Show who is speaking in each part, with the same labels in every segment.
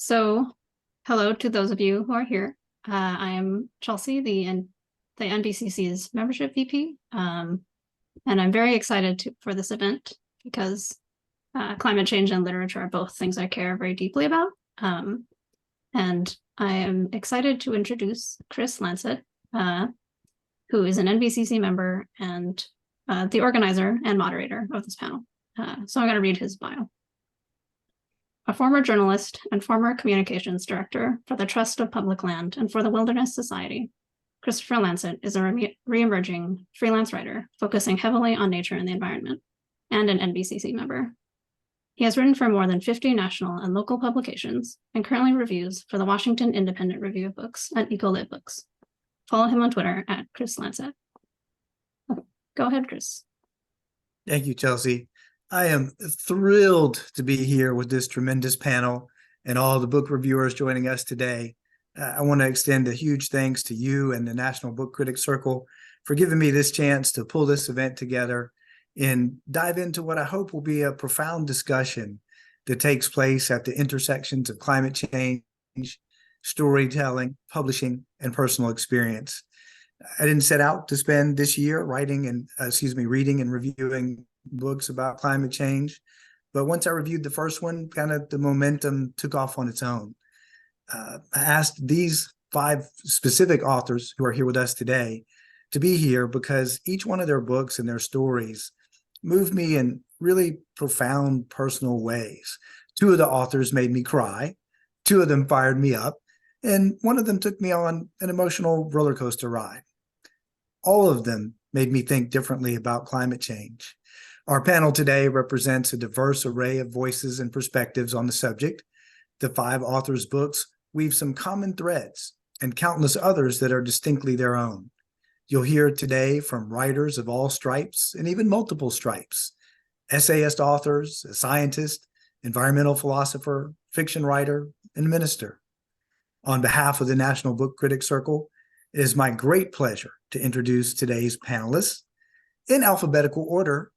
Speaker 1: So hello to those of you who are here. I am Chelsea, the NBCC's membership VP, and I'm very excited for this event because climate change and literature are both things I care very deeply about. And I am excited to introduce Chris Lancet, who is an NBCC member and the organizer and moderator of this panel. So I'm going to read his bio. A former journalist and former communications director for the Trust of Public Land and for the Wilderness Society, Christopher Lancet is a re-emerging freelance writer focusing heavily on nature and the environment, and an NBCC member. He has written for more than 50 national and local publications and currently reviews for the Washington Independent Review of Books and Ecolib Books. Follow him on Twitter at Chris Lancet. Go ahead, Chris.
Speaker 2: Thank you, Chelsea. I am thrilled to be here with this tremendous panel and all the book reviewers joining us today. I want to extend a huge thanks to you and the National Book Critics Circle for giving me this chance to pull this event together and dive into what I hope will be a profound discussion that takes place at the intersections of climate change, storytelling, publishing, and personal experience. I didn't set out to spend this year reading and reviewing books about climate change, but once I reviewed the first one, kind of the momentum took off on its own. I asked these 5 specific authors who are here with us today to be here because each one of their books and their stories moved me in really profound personal ways. 2 of the authors made me cry, 2 of them fired me up, and 1 of them took me on an emotional roller coaster ride. All of them made me think differently about climate change. Our panel today represents a diverse array of voices and perspectives on the subject. The 5 authors' books weave some common threads and countless others that are distinctly their own. You'll hear today from writers of all stripes and even multiple stripes, essayist authors, a scientist, environmental philosopher, fiction writer, and minister. On behalf of the National Book Critics Circle, it is my great pleasure to introduce today's panelists. In alphabetical order,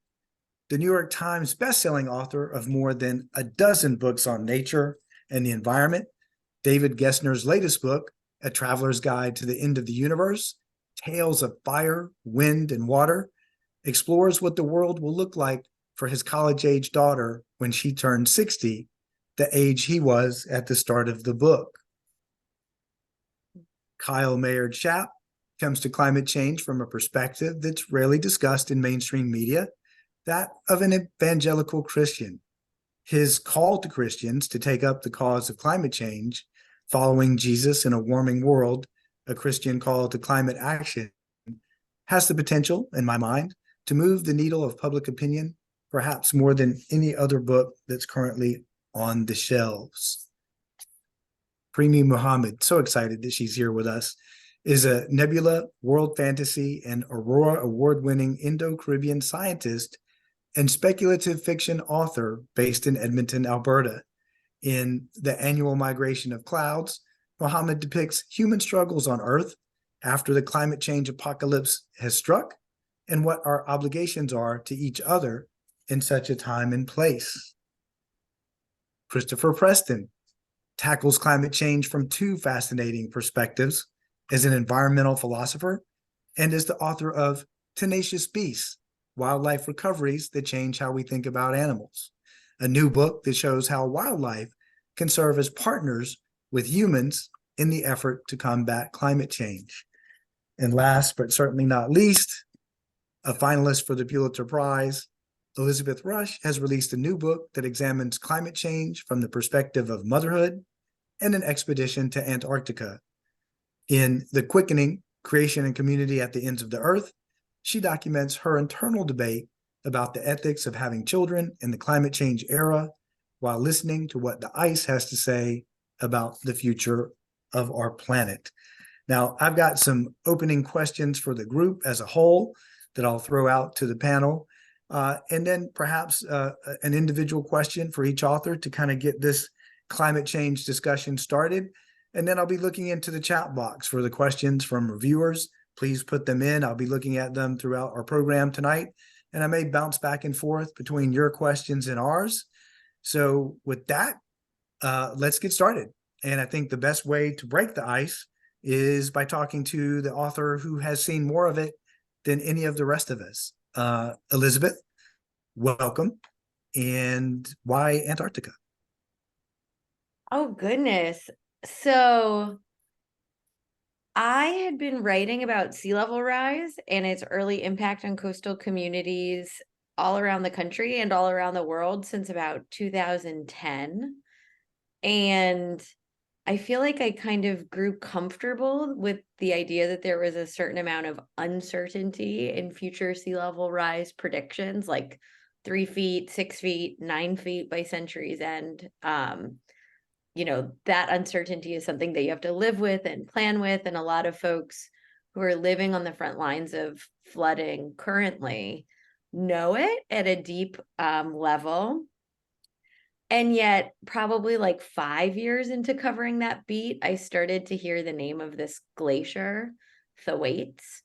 Speaker 2: the New York Times bestselling author of more than a dozen books on nature and the environment, David Gessner's latest book, A Traveler's Guide to the End of the Universe, Tales of Fire, Wind, and Water, explores what the world will look like for his college-age daughter when she turns 60, the age he was at the start of the book. Kyle Meyaard-Schaap comes to climate change from a perspective that's rarely discussed in mainstream media, that of an evangelical Christian. His call to Christians to take up the cause of climate change, following Jesus in a warming world, a Christian call to climate action, has the potential, in my mind, to move the needle of public opinion, perhaps more than any other book that's currently on the shelves. Premee Mohamed, so excited that she's here with us, is a Nebula, World Fantasy, and Aurora award-winning Indo-Caribbean scientist and speculative fiction author based in Edmonton, Alberta. In The Annual Migration of Clouds, Mohamed depicts human struggles on Earth after the climate change apocalypse has struck and what our obligations are to each other in such a time and place. Christopher Preston tackles climate change from 2 fascinating perspectives as an environmental philosopher and as the author of Tenacious Beasts, Wildlife Recoveries That Change How We Think About Animals, a new book that shows how wildlife can serve as partners with humans in the effort to combat climate change. And last but certainly not least, a finalist for the Pulitzer Prize, Elizabeth Rush has released a new book that examines climate change from the perspective of motherhood and an expedition to Antarctica. In The Quickening, Creation and Community at the Ends of the Earth, she documents her internal debate about the ethics of having children in the climate change era while listening to what the ice has to say about the future of our planet. Now, I've got some opening questions for the group as a whole that I'll throw out to the panel, and then perhaps an individual question for each author to kind of get this climate change discussion started. And then I'll be looking into the chat box for the questions from reviewers. Please put them in. I'll be looking at them throughout our program tonight, and I may bounce back and forth between your questions and ours. So with that, let's get started. And I think the best way to break the ice is by talking to the author who has seen more of it than any of the rest of us. Elizabeth, welcome. And why Antarctica?
Speaker 3: Oh, goodness. So I had been writing about sea level rise and its early impact on coastal communities all around the country and all around the world since about 2010. And I feel like I kind of grew comfortable with the idea that there was a certain amount of uncertainty in future sea level rise predictions, like 3 feet, 6 feet, 9 feet by century's end. That uncertainty is something that you have to live with and plan with. And a lot of folks who are living on the front lines of flooding currently know it at a deep level. And yet, probably like 5 years into covering that beat, I started to hear the name of this glacier, Thwaites,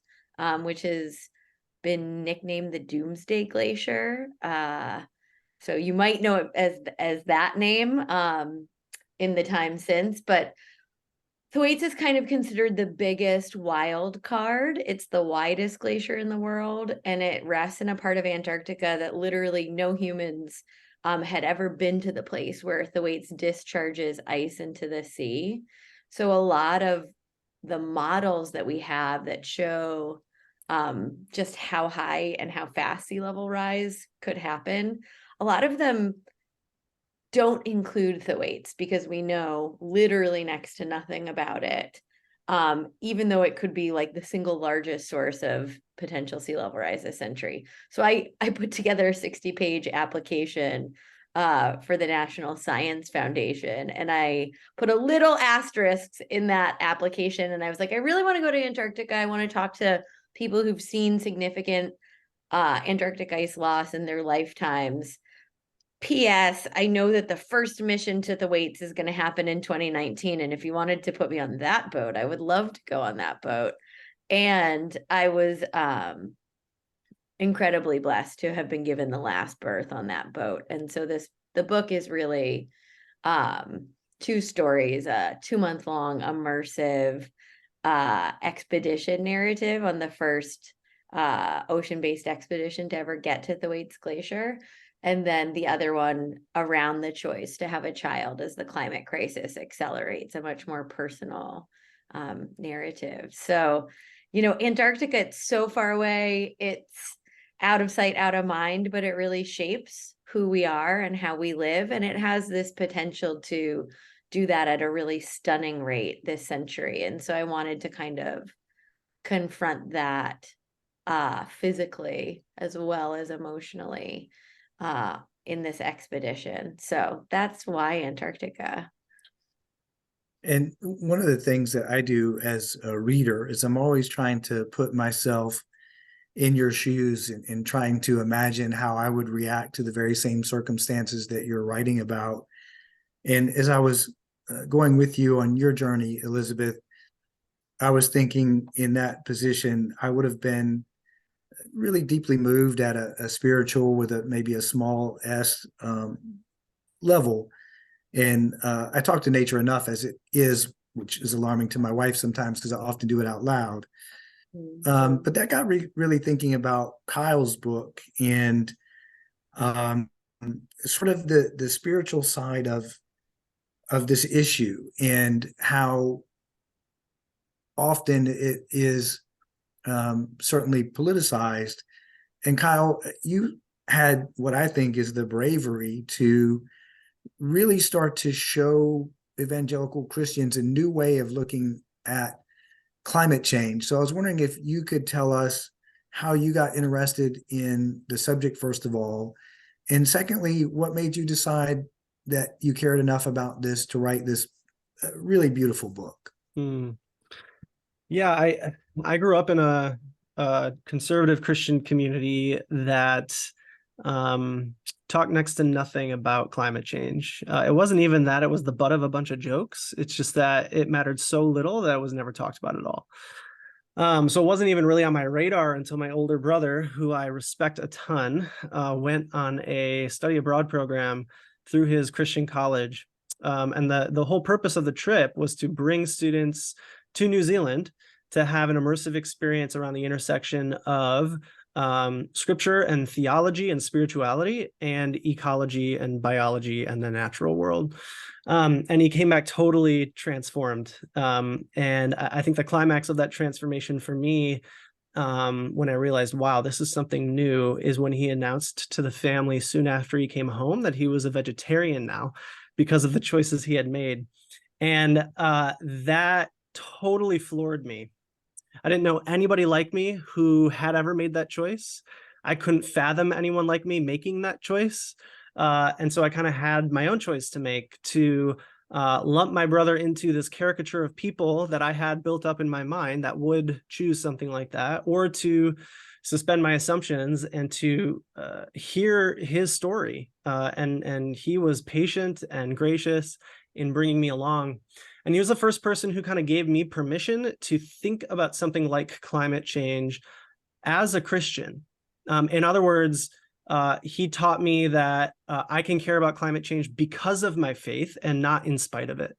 Speaker 3: which has been nicknamed the Doomsday Glacier. So you might know it as that name in the time since, but Thwaites is kind of considered the biggest wild card. It's the widest glacier in the world, and it rests in a part of Antarctica that literally no humans had ever been to the place where Thwaites discharges ice into the sea. So a lot of the models that we have that show just how high and how fast sea level rise could happen, a lot of them don't include Thwaites because we know literally next to nothing about it, even though it could be like the single largest source of potential sea level rise this century. So I put together a 60-page application for the National Science Foundation, and I put a little asterisk in that application, and I was like, I really want to go to Antarctica. I want to talk to people who've seen significant Antarctic ice loss in their lifetimes. P.S. I know that the first mission to Thwaites is going to happen in 2019. And if you wanted to put me on that boat, I would love to go on that boat. And I was incredibly blessed to have been given the last berth on that boat. And so the book is really 2 stories, a 2-month-long immersive expedition narrative on the first ocean-based expedition to ever get to Thwaites Glacier. And then the other one around the choice to have a child as the climate crisis accelerates, a much more personal narrative. So, Antarctica, it's so far away, it's out of sight, out of mind, but it really shapes who we are and how we live. And it has this potential to do that at a really stunning rate this century. And so I wanted to kind of confront that physically as well as emotionally in this expedition. So that's why Antarctica.
Speaker 2: And one of the things that I do as a reader is I'm always trying to put myself in your shoes and trying to imagine how I would react to the very same circumstances that you're writing about. And as I was going with you on your journey, Elizabeth, I was thinking in that position, I would have been really deeply moved at a spiritual with maybe a small s level. And I talk to nature enough as it is, which is alarming to my wife sometimes because I often do it out loud. But that got really thinking about Kyle's book and sort of the spiritual side of this issue and how often it is certainly politicized. And Kyle, you had what I think is the bravery to really start to show evangelical Christians a new way of looking at climate change. So I was wondering if you could tell us how you got interested in the subject, first of all, and secondly, what made you decide that you cared enough about this to write this really beautiful book.
Speaker 4: Yeah, I grew up in a conservative Christian community that talked next to nothing about climate change. It wasn't even that it was the butt of a bunch of jokes. It's just that it mattered so little that it was never talked about at all. So it wasn't even really on my radar until my older brother, who I respect a ton, went on a study abroad program through his Christian college And the whole purpose of the trip was to bring students to New Zealand to have an immersive experience around the intersection of scripture and theology and spirituality and ecology and biology and the natural world. And he came back totally transformed. And I think the climax of that transformation for me, when I realized, wow, this is something new, is when he announced to the family soon after he came home that he was a vegetarian now because of the choices he had made. And that totally floored me. I didn't know anybody like me who had ever made that choice. I couldn't fathom anyone like me making that choice. And so I kind of had my own choice to make, to lump my brother into this caricature of people that I had built up in my mind that would choose something like that, or to suspend my assumptions and to hear his story. And he was patient and gracious in bringing me along. And he was the first person who kind of gave me permission to think about something like climate change as a Christian. In other words, he taught me that I can care about climate change because of my faith and not in spite of it.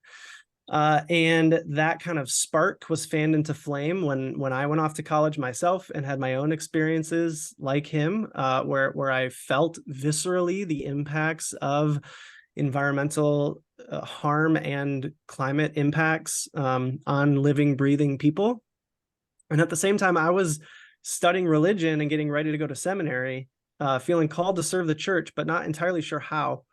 Speaker 4: And that kind of spark was fanned into flame when I went off to college myself and had my own experiences like him, where I felt viscerally the impacts of environmental harm and climate impacts on living, breathing people. And at the same time, I was studying religion and getting ready to go to seminary, feeling called to serve the church, but not entirely sure how.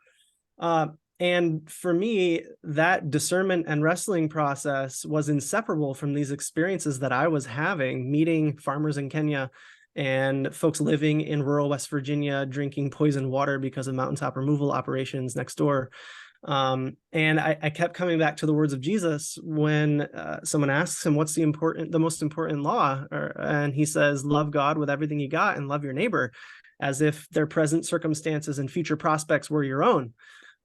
Speaker 4: And for me, that discernment and wrestling process was inseparable from these experiences that I was having, meeting farmers in Kenya and folks living in rural West Virginia, drinking poisoned water because of mountaintop removal operations next door. And I kept coming back to the words of Jesus when someone asks him, what's the most important law? And he says, love God with everything you got and love your neighbor, as if their present circumstances and future prospects were your own.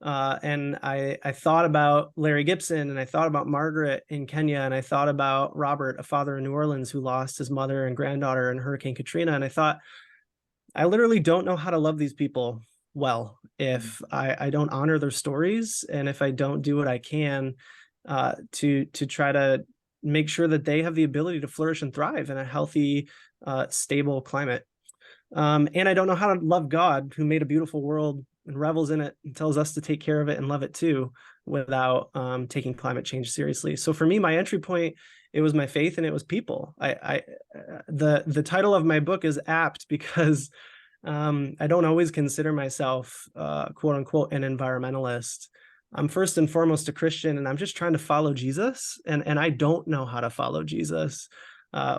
Speaker 4: And I thought about Larry Gibson, and I thought about Margaret in Kenya, and I thought about Robert, a father in New Orleans who lost his mother and granddaughter in Hurricane Katrina. And I thought, I literally don't know how to love these people well if I don't honor their stories, and if I don't do what I can to try to make sure that they have the ability to flourish and thrive in a healthy, stable climate. And I don't know how to love God, who made a beautiful world and revels in it and tells us to take care of it and love it too, without taking climate change seriously. So for me, my entry point, it was my faith and it was people. The title of my book is apt because I don't always consider myself quote unquote an environmentalist. I'm first and foremost a Christian, and I'm just trying to follow Jesus. And I don't know how to follow Jesus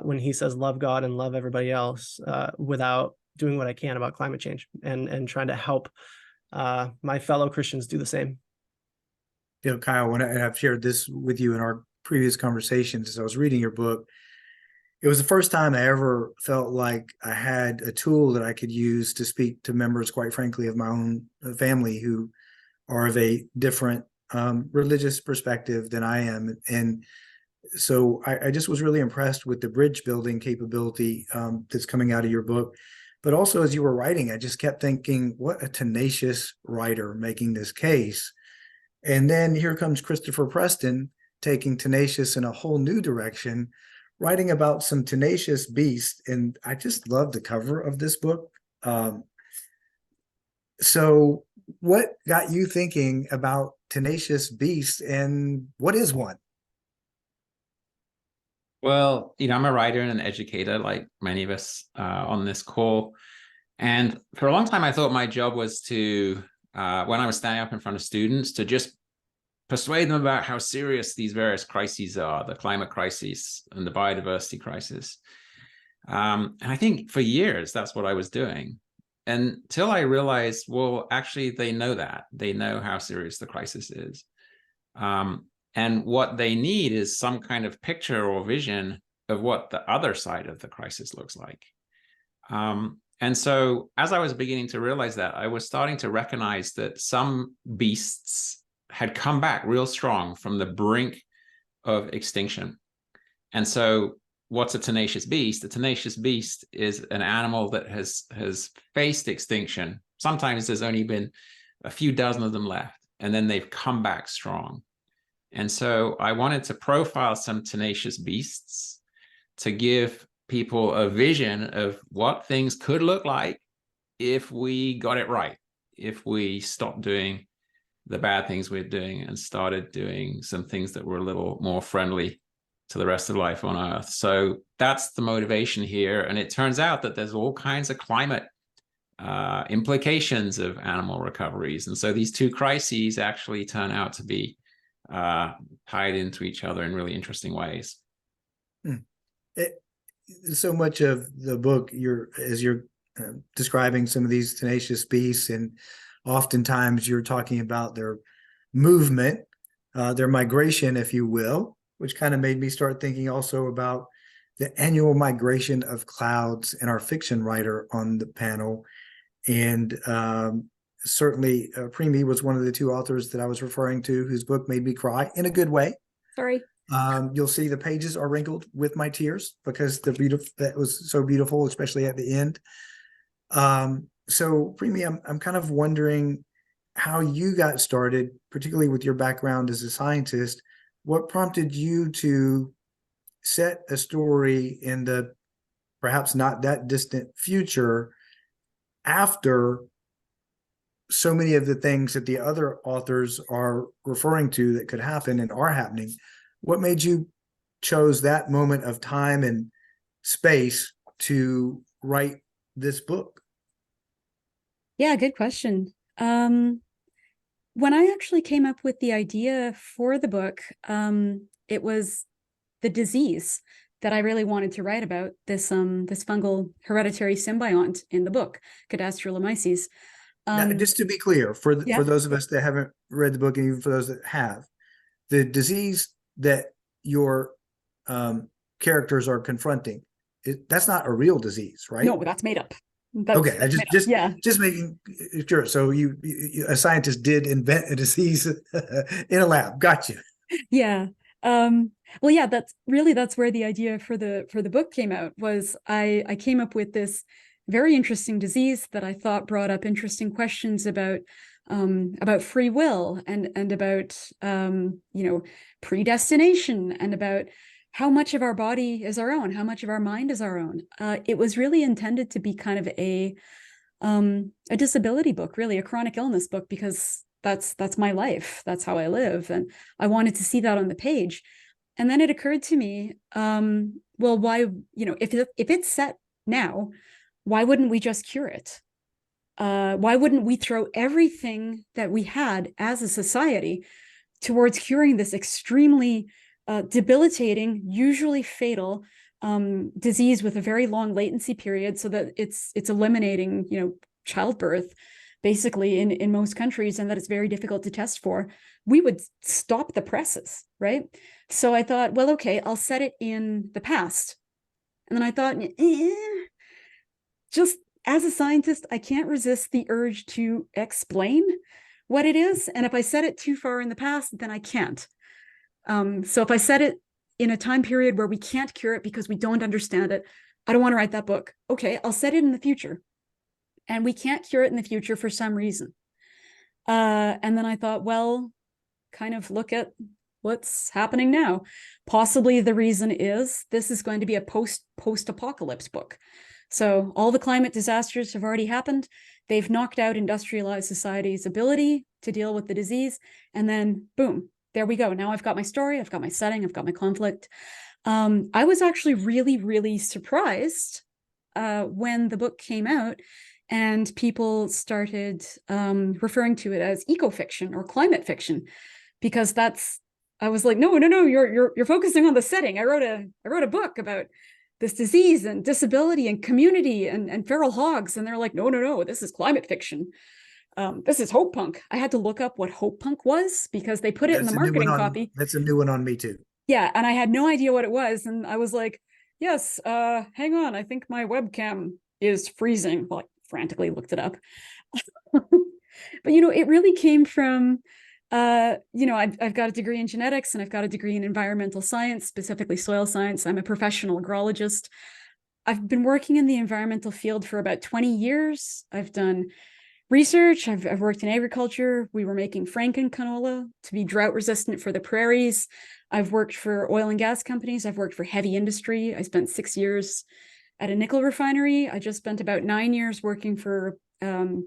Speaker 4: when he says love God and love everybody else without doing what I can about climate change and trying to help my fellow Christians do the same.
Speaker 2: You know, Kyle, and I've shared this with you in our previous conversations as I was reading your book, it was the first time I ever felt like I had a tool that I could use to speak to members, quite frankly, of my own family who are of a different religious perspective than I am. And so I just was really impressed with the bridge building capability that's coming out of your book. But also, as you were writing, I just kept thinking, what a tenacious writer making this case. And then here comes Christopher Preston taking tenacious in a whole new direction, writing about some tenacious beasts. And I just love the cover of this book. So what got you thinking about tenacious beasts, and what is one?
Speaker 5: Well, I'm a writer and an educator, like many of us on this call. And for a long time, I thought my job was to, when I was standing up in front of students, to just persuade them about how serious these various crises are, the climate crisis and the biodiversity crisis. And I think for years, that's what I was doing. Until I realized, well, actually, they know that. They know how serious the crisis is. And what they need is some kind of picture or vision of what the other side of the crisis looks like. And so as I was beginning to realize that, I was starting to recognize that some beasts had come back real strong from the brink of extinction. And so what's a tenacious beast? A tenacious beast is an animal that has faced extinction. Sometimes there's only been a few dozen of them left. and then they've come back strong. And so I wanted to profile some tenacious beasts to give people a vision of what things could look like if we got it right, if we stopped doing the bad things we're doing and started doing some things that were a little more friendly to the rest of life on Earth. So that's the motivation here. And it turns out that there's all kinds of climate implications of animal recoveries. And so these two crises actually turn out to be tied into each other in really interesting ways.
Speaker 2: So much of the book, as you're describing some of these tenacious beasts, and oftentimes you're talking about their movement, their migration, if you will, which kind of made me start thinking also about the annual migration of clouds and our fiction writer on the panel. And certainly Premee was one of the two authors that I was referring to whose book made me cry in a good way.
Speaker 6: Sorry.
Speaker 2: You'll see the pages are wrinkled with my tears because that was so beautiful, especially at the end. So Premee, I'm kind of wondering how you got started, particularly with your background as a scientist. What prompted you to set a story in the perhaps not that distant future after so many of the things that the other authors are referring to that could happen and are happening? What made you chose that moment of time and space to write this book?
Speaker 6: Yeah, good question. When I actually came up with the idea for the book, it was the disease that I really wanted to write about, this fungal hereditary symbiont in the book, Cadastrophyllomyces.
Speaker 2: Now, just to be clear, for those of us that haven't read the book, and even for those that have, the disease that your characters are confronting, that's not a real disease, right?
Speaker 6: No, that's made up.
Speaker 2: Okay, I just making sure. So you a scientist did invent a disease in a lab. Gotcha.
Speaker 6: Yeah. Well, yeah, that's where the idea for the book came out. Was I came up with this very interesting disease that I thought brought up interesting questions about free will and about predestination, and about how much of our body is our own, how much of our mind is our own. It was really intended to be kind of a disability book, really a chronic illness book, because that's my life. That's how I live. And I wanted to see that on the page. And then it occurred to me, well, why, if it's set now, why wouldn't we just cure it? Why wouldn't we throw everything that we had as a society towards curing this extremely debilitating, usually fatal disease with a very long latency period, so that it's eliminating, childbirth basically in most countries, and that it's very difficult to test for? We would stop the presses, right? So I thought, well, okay, I'll set it in the past. And then I thought, just as a scientist, I can't resist the urge to explain what it is. And if I set it too far in the past, then I can't. So if I set it in a time period where we can't cure it because we don't understand it, I don't want to write that book. Okay, I'll set it in the future. And we can't cure it in the future for some reason. And then I thought, well, kind of look at what's happening now. Possibly the reason is this is going to be a post-apocalypse book. So all the climate disasters have already happened. They've knocked out industrialized society's ability to deal with the disease. And then boom, there we go. Now I've got my story, I've got my setting, I've got my conflict. I was actually really, really surprised when the book came out and people started referring to it as eco-fiction or climate fiction, because I was like, no, you're focusing on the setting. I wrote a book about this disease and disability and community and feral hogs. And they're like, no, this is climate fiction. This is hope punk. I had to look up what hope punk was because they put it in the marketing copy.
Speaker 2: That's a new one on me too.
Speaker 6: Yeah. And I had no idea what it was. And I was like, yes, hang on. I think my webcam is freezing. Well, I frantically looked it up. But, it really came from, I've got a degree in genetics and I've got a degree in environmental science, specifically soil science. I'm a professional agrologist. I've been working in the environmental field for about 20 years. I've done research. I've worked in agriculture. We were making Franken canola to be drought resistant for the prairies. I've worked for oil and gas companies. I've worked for heavy industry. I spent 6 years at a nickel refinery. I just spent about 9 years working for the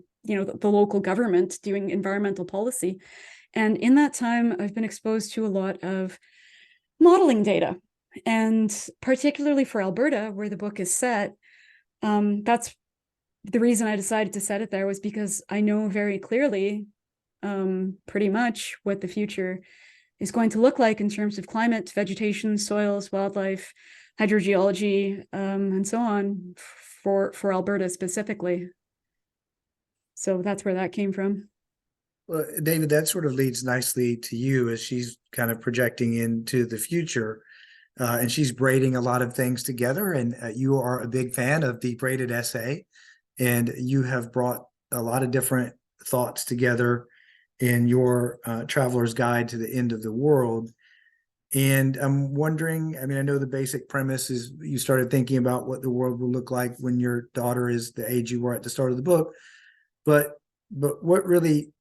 Speaker 6: local government doing environmental policy. And in that time, I've been exposed to a lot of modeling data. And particularly for Alberta, where the book is set, that's the reason I decided to set it there, was because I know very clearly pretty much what the future is going to look like in terms of climate, vegetation, soils, wildlife, hydrogeology, and so on for Alberta specifically. So that's where that came from.
Speaker 2: Well, David, that sort of leads nicely to you as she's kind of projecting into the future. And she's braiding a lot of things together. And you are a big fan of the braided essay. And you have brought a lot of different thoughts together in your Traveler's Guide to the End of the World. And I'm wondering, I mean, I know the basic premise is you started thinking about what the world will look like when your daughter is the age you were at the start of the book. But what really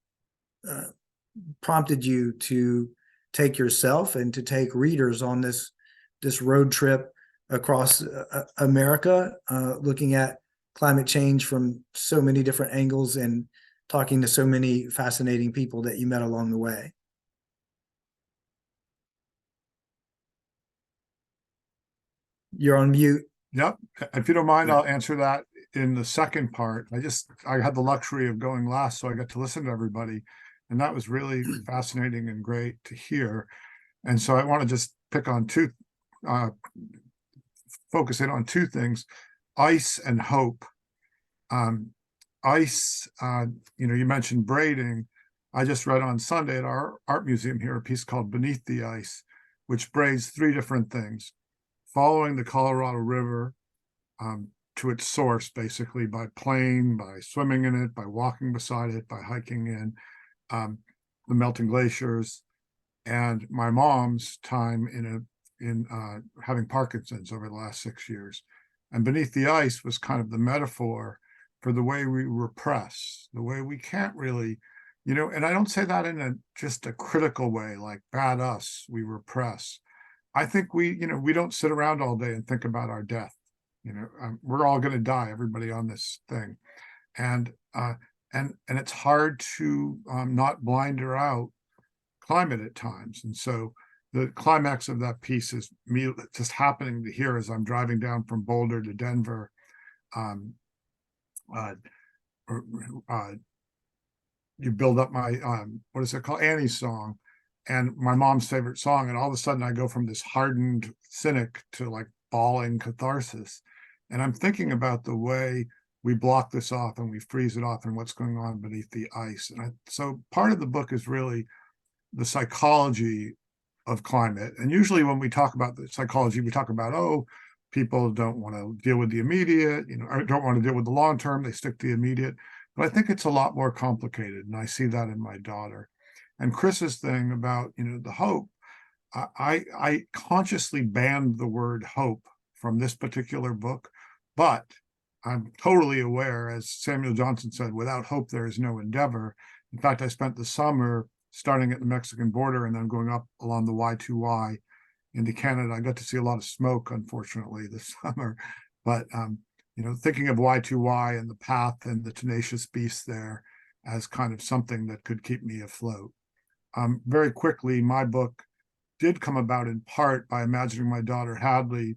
Speaker 2: prompted you to take yourself and to take readers on this road trip across America, looking at climate change from so many different angles and talking to so many fascinating people that you met along the way? You're on mute.
Speaker 7: Yep. If you don't mind, I'll answer that in the second part. I had the luxury of going last, so I got to listen to everybody. And that was really fascinating and great to hear. And so I want to just focus in on two things: ice and hope. Ice, you mentioned braiding. I just read on Sunday at our art museum here a piece called Beneath the Ice, which braids three different things: following the Colorado River to its source, basically by plane, by swimming in it, by walking beside it, by hiking in the melting glaciers, and my mom's time in having Parkinson's over the last 6 years. And Beneath the Ice was kind of the metaphor for the way we repress, the way we can't really, and I don't say that in just a critical way, like bad us, we repress. I think we don't sit around all day and think about our death. We're all going to die, everybody on this thing. And it's hard to not blinder out climate at times. And so the climax of that piece is me just happening to hear as I'm driving down from Boulder to Denver. You build up my what is it called, Annie's song, and my mom's favorite song, and all of a sudden I go from this hardened cynic to like bawling catharsis. And I'm thinking about the way we block this off and we freeze it off and what's going on beneath the ice. And so part of the book is really the psychology of climate. And usually when we talk about the psychology, we talk about, people don't want to deal with the immediate, or don't want to deal with the long term, they stick to the immediate. But I think it's a lot more complicated, and I see that in my daughter. And Chris's thing about, the hope, I consciously banned the word hope from this particular book, but I'm totally aware, as Samuel Johnson said, without hope, there is no endeavor. In fact, I spent the summer starting at the Mexican border and then going up along the Y2Y into Canada. I got to see a lot of smoke, unfortunately, this summer. But, thinking of Y2Y and the path and the tenacious beast there as kind of something that could keep me afloat. Very quickly, my book did come about in part by imagining my daughter Hadley,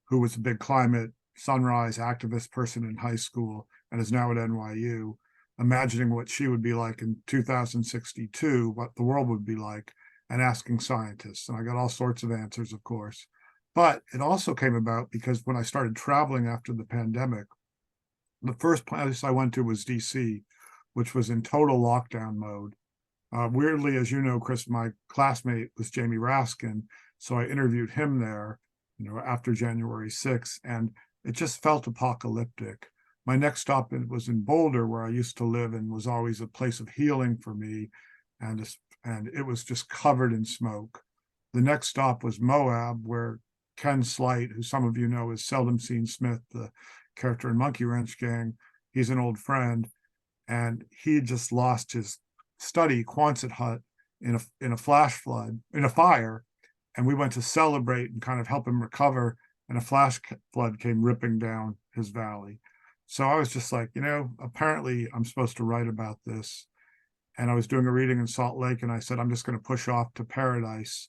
Speaker 7: who was a big climate sunrise activist person in high school and is now at NYU, imagining what she would be like in 2062, what the world would be like, and asking scientists. And I got all sorts of answers, of course. But it also came about because when I started traveling after the pandemic, the first place I went to was DC, which was in total lockdown mode. Weirdly, as you know, Chris, my classmate was Jamie Raskin, so I interviewed him there, after January 6th, and it just felt apocalyptic. My next stop was in Boulder, where I used to live and was always a place of healing for me, and it was just covered in smoke. The next stop was Moab, where Ken Slight, who some of you know is Seldom Seen Smith, the character in Monkey Wrench Gang, he's an old friend. and he just lost his study Quonset hut in a flash flood, in a fire, and we went to celebrate and kind of help him recover, and a flash flood came ripping down his valley. So I was just like, apparently I'm supposed to write about this. And I was doing a reading in Salt Lake, and I said, I'm just going to push off to Paradise,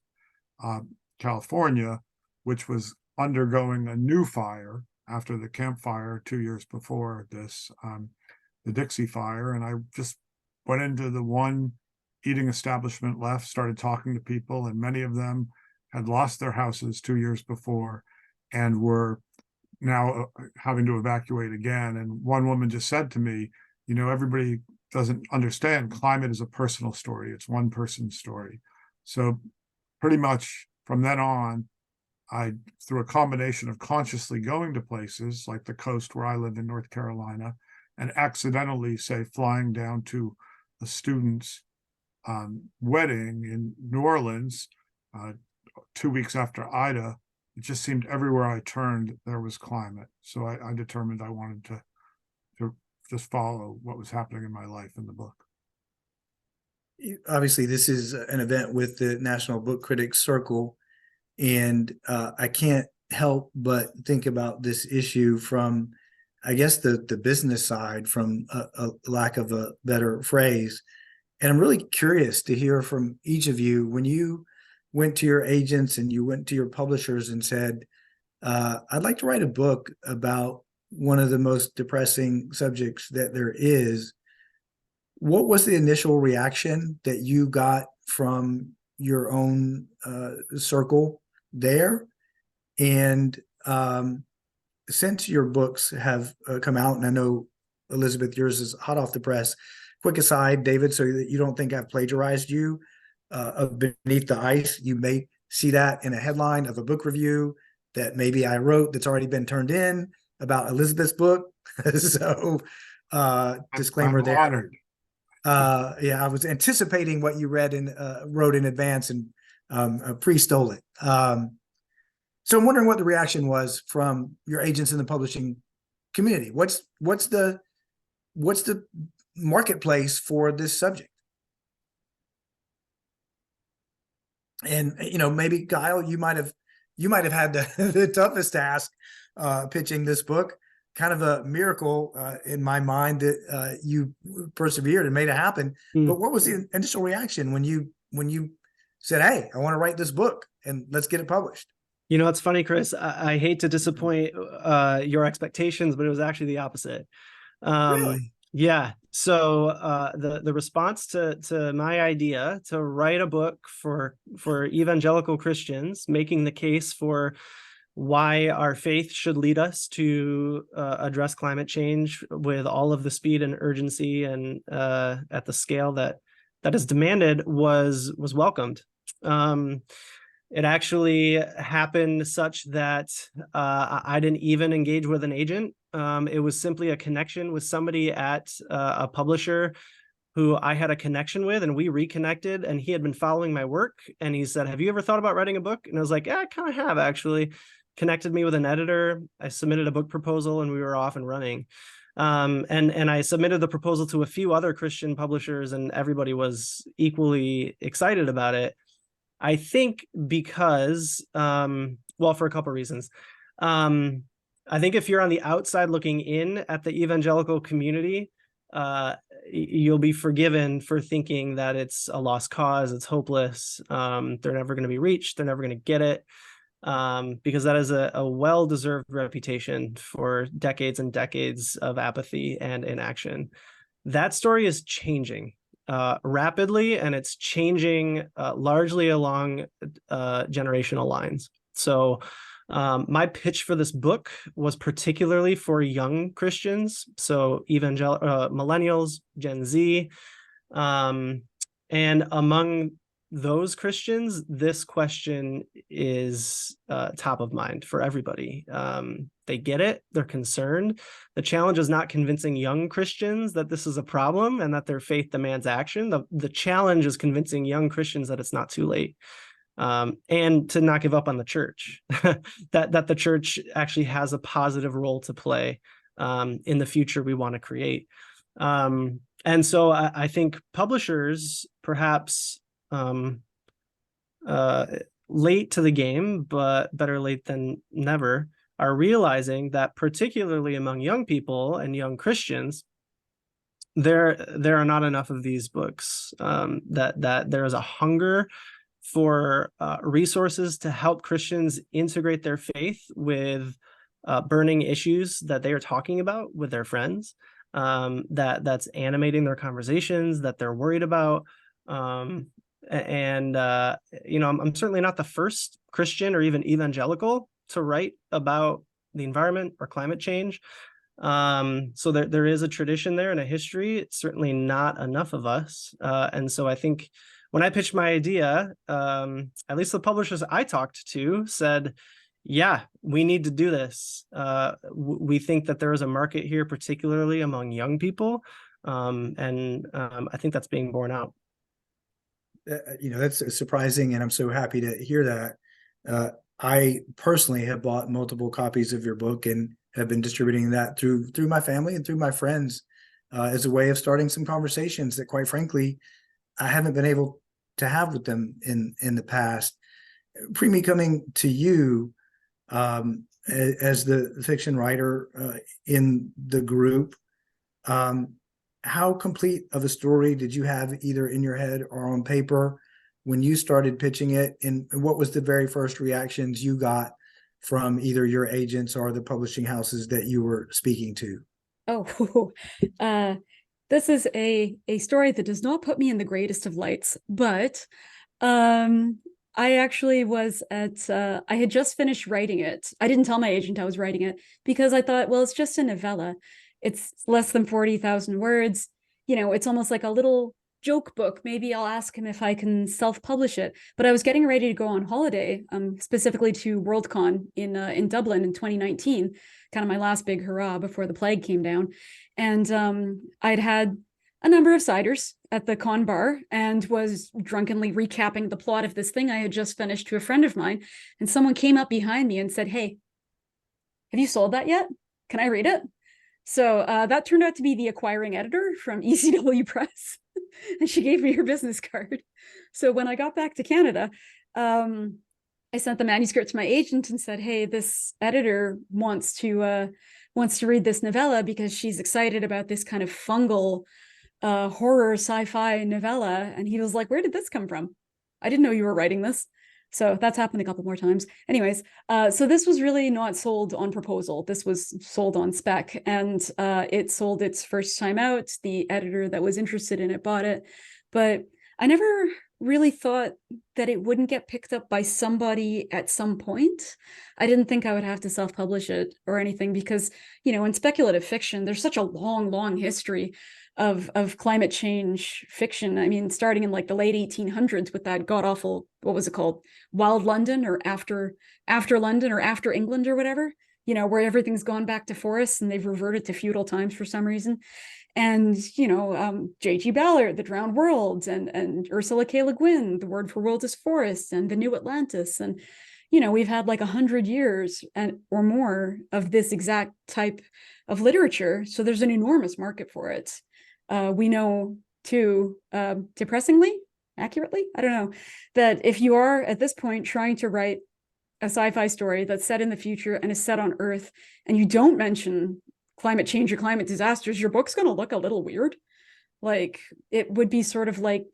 Speaker 7: California, which was undergoing a new fire after the Camp Fire 2 years before this, the Dixie Fire. And I just went into the one eating establishment left, started talking to people, and many of them had lost their houses 2 years before and were now having to evacuate again. And one woman just said to me, everybody doesn't understand climate is a personal story. It's one person's story. So pretty much from then on, I, through a combination of consciously going to places like the coast where I live in North Carolina, and accidentally, say, flying down to a student's wedding in New Orleans 2 weeks after Ida, it just seemed everywhere I turned, there was climate. So I determined I wanted to just follow what was happening in my life in the book.
Speaker 2: Obviously, this is an event with the National Book Critics Circle, and I can't help but think about this issue from, I guess, the business side, from a lack of a better phrase. And I'm really curious to hear from each of you, when you went to your agents and you went to your publishers and said, I'd like to write a book about one of the most depressing subjects that there is. What was the initial reaction that you got from your own circle there? And since your books have come out, and I know, Elizabeth, yours is hot off the press. Quick aside, David, so that you don't think I've plagiarized you, of Beneath the Ice, you may see that in a headline of a book review that maybe I wrote that's already been turned in about Elizabeth's book. So disclaimer
Speaker 7: I'm
Speaker 2: there.
Speaker 7: honored.
Speaker 2: Yeah, I was anticipating what you read and wrote in advance, and pre-stole it. So I'm wondering what the reaction was from your agents in the publishing community. What's the marketplace for this subject? And maybe Kyle, you might have had the toughest task pitching this book. Kind of a miracle in my mind that you persevered and made it happen. But what was the initial reaction when you said, "Hey, I want to write this book and let's get it published"?
Speaker 4: It's funny, Chris. I hate to disappoint your expectations, but it was actually the opposite.
Speaker 2: Really?
Speaker 4: Yeah. So the response to my idea to write a book for evangelical Christians, making the case for why our faith should lead us to address climate change with all of the speed and urgency and at the scale that is demanded, was welcomed. It actually happened such that I didn't even engage with an agent. It was simply a connection with somebody at a publisher who I had a connection with, and we reconnected, and he had been following my work, and he said, "Have you ever thought about writing a book?" And I was like, "Yeah, I kind of have, actually." Connected me with an editor. I submitted a book proposal, and we were off and running. And I submitted the proposal to a few other Christian publishers, and everybody was equally excited about it. I think because, for a couple of reasons. I think if you're on the outside looking in at the evangelical community, you'll be forgiven for thinking that it's a lost cause, it's hopeless, they're never going to be reached, they're never going to get it, because that is a well-deserved reputation for decades and decades of apathy and inaction. That story is changing rapidly, and it's changing largely along generational lines. So my pitch for this book was particularly for young Christians, so millennials, Gen Z, and among those Christians, this question is top of mind for everybody. They get it, they're concerned. The challenge is not convincing young Christians that this is a problem and that their faith demands action. The challenge is convincing young Christians that it's not too late. And to not give up on the church, that the church actually has a positive role to play in the future we want to create. And so I think publishers, perhaps late to the game, but better late than never, are realizing that particularly among young people and young Christians, there are not enough of these books. That there is a hunger for resources to help Christians integrate their faith with burning issues that they are talking about with their friends, that's animating their conversations, that they're worried about. I'm certainly not the first Christian or even evangelical to write about the environment or climate change. So there is a tradition there and a history. It's certainly not enough of us. And so I think when I pitched my idea, at least the publishers I talked to said, yeah, we need to do this. We think that there is a market here, particularly among young people. I think that's being borne out.
Speaker 2: That's surprising, and I'm so happy to hear that. I personally have bought multiple copies of your book and have been distributing that through my family and through my friends as a way of starting some conversations that, quite frankly, I haven't been able to have with them in the past. Premee, coming to you as the fiction writer in the group, how complete of a story did you have either in your head or on paper when you started pitching it? And what was the very first reactions you got from either your agents or the publishing houses that you were speaking to?
Speaker 6: Oh, this is a story that does not put me in the greatest of lights, but I actually was I had just finished writing it. I didn't tell my agent I was writing it because I thought, well, it's just a novella. It's less than 40,000 words. It's almost like a little joke book. Maybe I'll ask him if I can self-publish it. But I was getting ready to go on holiday, specifically to Worldcon in Dublin in 2019, kind of my last big hurrah before the plague came down. And I'd had a number of ciders at the con bar and was drunkenly recapping the plot of this thing I had just finished to a friend of mine. And someone came up behind me and said, "Hey, have you sold that yet? Can I read it?" So that turned out to be the acquiring editor from ECW Press. And she gave me her business card. So when I got back to Canada, I sent the manuscript to my agent and said, "Hey, this editor wants to read this novella because she's excited about this kind of fungal horror sci-fi novella." And he was like, "Where did this come from? I didn't know you were writing this." So that's happened a couple more times. Anyways, so this was really not sold on proposal. This was sold on spec, and it sold its first time out. The editor that was interested in it bought it, but I never really thought that it wouldn't get picked up by somebody at some point. I didn't think I would have to self-publish it or anything because, in speculative fiction, there's such a long history of climate change fiction. I mean, starting in like the late 1800s with that god awful, what was it called? Wild London, or after London, or after England, or whatever, where everything's gone back to forests and they've reverted to feudal times for some reason. And, J.G. Ballard, The Drowned World, and Ursula K. Le Guin, The Word for World is Forest, and The New Atlantis. And, we've had like 100 years or more of this exact type of literature. So there's an enormous market for it. We know too, depressingly, accurately, I don't know, that if you are at this point trying to write a sci-fi story that's set in the future and is set on Earth, and you don't mention climate change or climate disasters, your book's going to look a little weird. Like, it would be sort of like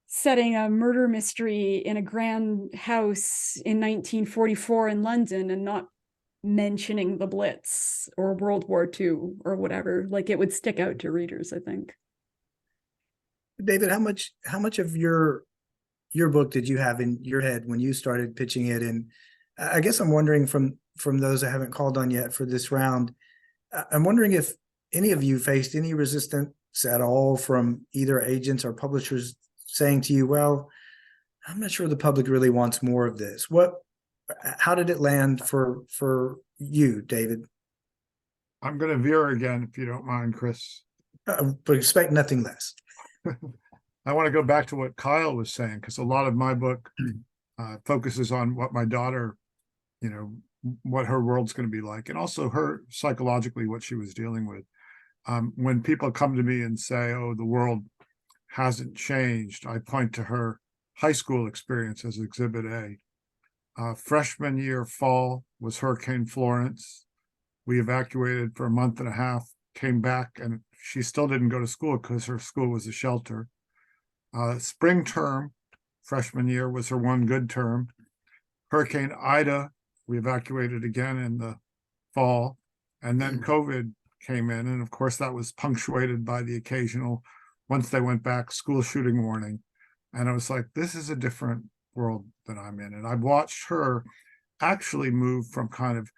Speaker 6: setting a murder mystery in a grand house in 1944 in London and not mentioning the Blitz or World War II or whatever. Like, it would stick out to readers, I think.
Speaker 2: David, how much of your book did you have in your head when you started pitching it? And I guess I'm wondering from those I haven't called on yet for this round, I'm wondering if any of you faced any resistance at all from either agents or publishers saying to you, "Well, I'm not sure the public really wants more of this." How did it land for you, David?
Speaker 7: I'm going to veer again, if you don't mind, Chris.
Speaker 2: But expect nothing less.
Speaker 7: I want to go back to what Kyle was saying, because a lot of my book focuses on what my daughter, what her world's going to be like, and also her psychologically, what she was dealing with. When people come to me and say, oh, the world hasn't changed, I point to her high school experience as Exhibit A. Freshman year fall was Hurricane Florence. We evacuated for a month and a half, came back, and she still didn't go to school because her school was a shelter. Spring term, freshman year, was her one good term. Hurricane Ida, we evacuated again in the fall, and then COVID came in, and of course that was punctuated by the occasional, once they went back, school shooting warning. And I was like, this is a different world that I'm in. And I've watched her actually move from kind of,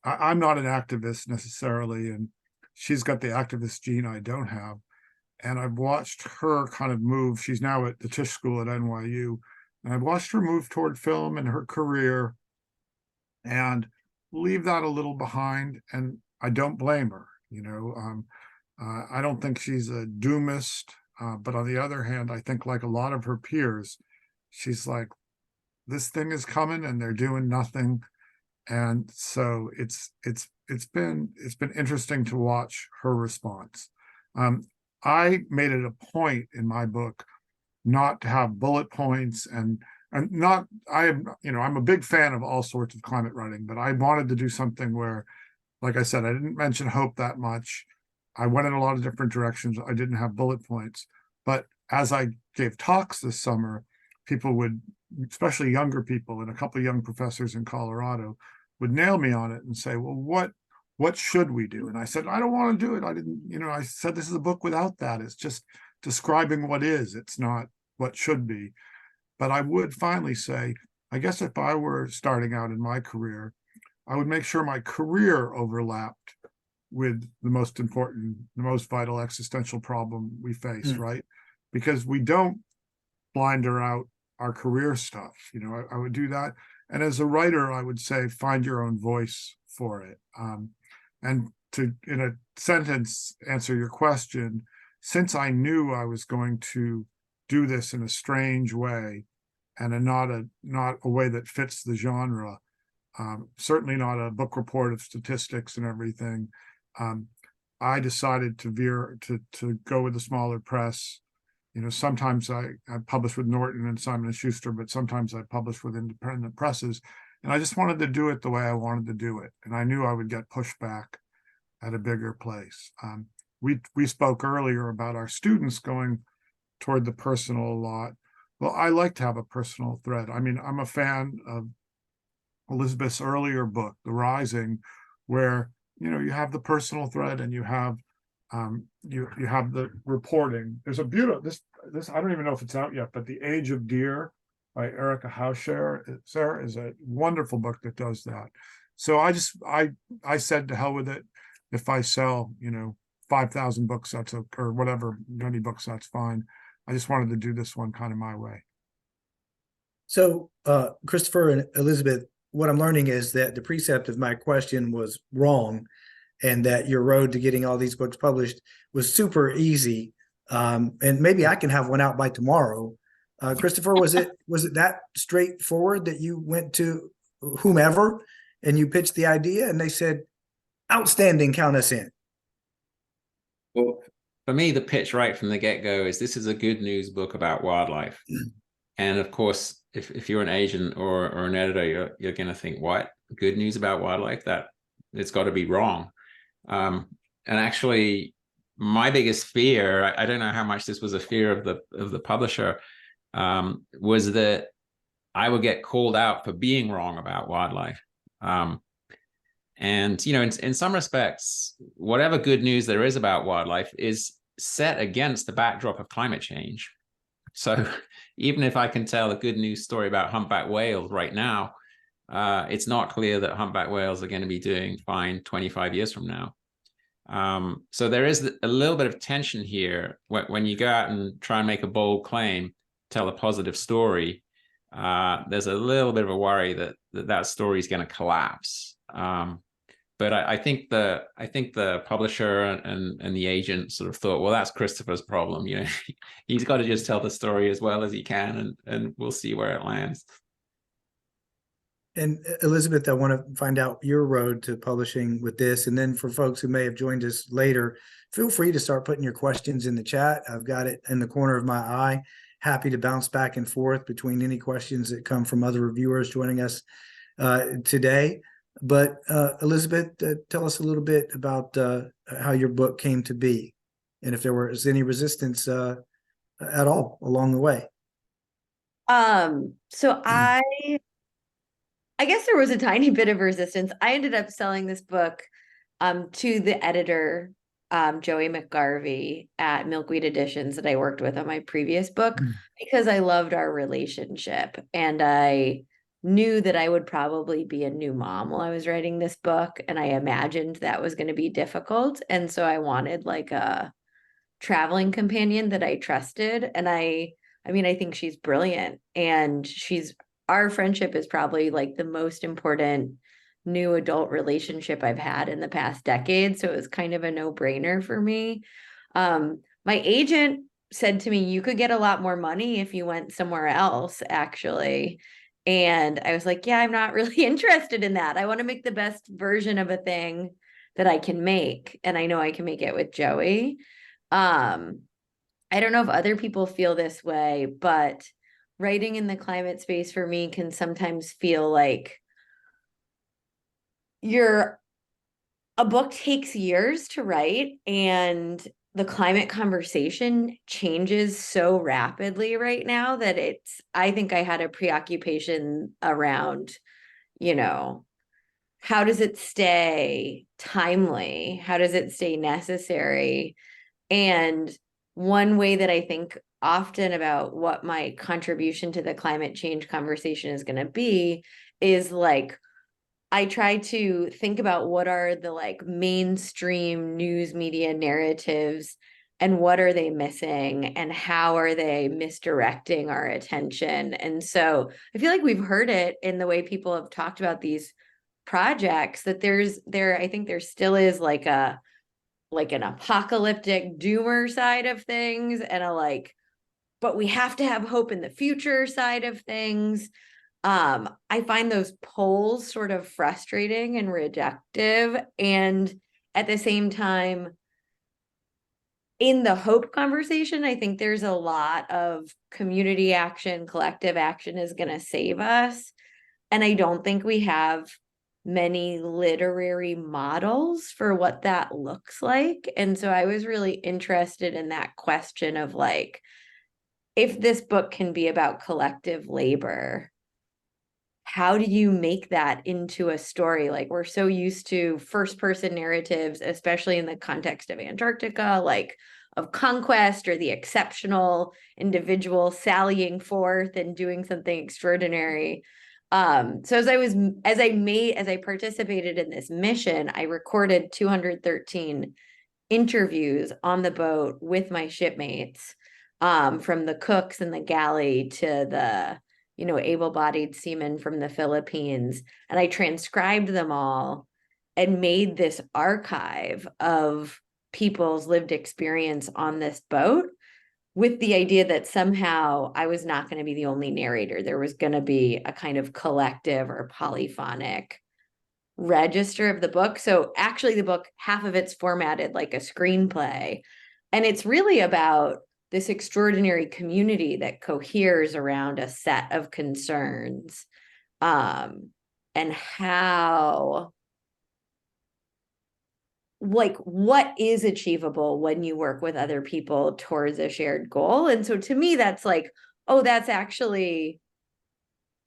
Speaker 7: I'm not an activist necessarily, and she's got the activist gene I don't have. And I've watched her kind of move. She's now at the Tisch School at NYU. And I've watched her move toward film and her career and leave that a little behind. And I don't blame her. You know, I don't think she's a doomist. But on the other hand, I think like a lot of her peers, she's like, this thing is coming and they're doing nothing. And so it's been interesting to watch her response. I made it a point in my book not to have bullet points and not, I'm a big fan of all sorts of climate writing, but I wanted to do something where, like I said, I didn't mention hope that much. I went in a lot of different directions. I didn't have bullet points, but as I gave talks this summer, people would, especially younger people and a couple of young professors in Colorado, would nail me on it and say, well, what should we do? And I said, I don't want to do it. I didn't, I said, this is a book without that. It's just describing what is, it's not what should be. But I would finally say, I guess if I were starting out in my career, I would make sure my career overlapped with the most important, the most vital existential problem we face, right? Because we don't blinder out our career stuff. I would do that. And as a writer, I would say, find your own voice for it. And to, in a sentence, answer your question, since I knew I was going to do this in a strange way and not a way that fits the genre, certainly not a book report of statistics and everything, I decided to go with a smaller press. Sometimes I publish with Norton and Simon & Schuster, but sometimes I publish with independent presses. And I just wanted to do it the way I wanted to do it. And I knew I would get pushback at a bigger place. We spoke earlier about our students going toward the personal a lot. Well, I like to have a personal thread. I mean, I'm a fan of Elizabeth's earlier book, The Rising, where, you have the personal thread and you have you have the reporting. There's a beautiful, this I don't even know if it's out yet, but The Age of Deer by Erica Hauscher is a wonderful book that does that. So I said to hell with it. If I sell 5,000 books, that's or whatever, many books, that's fine. I just wanted to do this one kind of my way.
Speaker 2: So Christopher and Elizabeth, what I'm learning is that the precept of my question was wrong, and that your road to getting all these books published was super easy. And maybe I can have one out by tomorrow. Christopher, was it that straightforward that you went to whomever and you pitched the idea and they said, outstanding, count us in?
Speaker 5: Well, for me, the pitch right from the get-go is this is a good news book about wildlife. And of course, if you're an agent or an editor, you're going to think, what? Good news about wildlife? That it's got to be wrong. And actually, my biggest fear, I don't know how much this was a fear of the publisher, was that I would get called out for being wrong about wildlife. And, in some respects, whatever good news there is about wildlife is set against the backdrop of climate change. So even if I can tell a good news story about humpback whales right now, it's not clear that humpback whales are going to be doing fine 25 years from now. So there is a little bit of tension here when you go out and try and make a bold claim, tell a positive story. There's a little bit of a worry that story is going to collapse. But I think the publisher and the agent sort of thought, well, that's Christopher's problem. He's got to just tell the story as well as he can, and we'll see where it lands.
Speaker 2: And Elizabeth, I want to find out your road to publishing with this. And then for folks who may have joined us later, feel free to start putting your questions in the chat. I've got it in the corner of my eye. Happy to bounce back and forth between any questions that come from other reviewers joining us today. But Elizabeth, tell us a little bit about how your book came to be, and if there was any resistance at all along the way.
Speaker 3: So I guess there was a tiny bit of resistance. I ended up selling this book to the editor, Joey McGarvey at Milkweed Editions that I worked with on my previous book, because I loved our relationship. And I knew that I would probably be a new mom while I was writing this book. And I imagined that was going to be difficult. And so I wanted like a traveling companion that I trusted. And I mean, I think she's brilliant, and our friendship is probably like the most important new adult relationship I've had in the past decade. So it was kind of a no-brainer for me. My agent said to me, you could get a lot more money if you went somewhere else, actually. And I was like, yeah, I'm not really interested in that. I want to make the best version of a thing that I can make. And I know I can make it with Joey. I don't know if other people feel this way, but writing in the climate space for me can sometimes feel like a book takes years to write, and the climate conversation changes so rapidly right now that I think I had a preoccupation around, how does it stay timely? How does it stay necessary? And one way that I think often about what my contribution to the climate change conversation is going to be is like, I try to think about what are the like mainstream news media narratives and what are they missing and how are they misdirecting our attention. And so I feel like we've heard it in the way people have talked about these projects, that I think there still is like an apocalyptic doomer side of things and but we have to have hope in the future side of things. I find those polls sort of frustrating and reductive. And at the same time, in the hope conversation, I think there's a lot of community action, collective action is going to save us. And I don't think we have many literary models for what that looks like. And so I was really interested in that question of like, if this book can be about collective labor, how do you make that into a story? Like, we're so used to first person narratives, especially in the context of Antarctica, like of conquest or the exceptional individual sallying forth and doing something extraordinary. So as I participated in this mission, I recorded 213 interviews on the boat with my shipmates, from the cooks and the galley to the, able-bodied seamen from the Philippines. And I transcribed them all and made this archive of people's lived experience on this boat, with the idea that somehow I was not going to be the only narrator. There was going to be a kind of collective or polyphonic register of the book. So actually the book, half of it's formatted like a screenplay. And it's really about this extraordinary community that coheres around a set of concerns, and how, like, what is achievable when you work with other people towards a shared goal. And so to me, that's like, oh, that's actually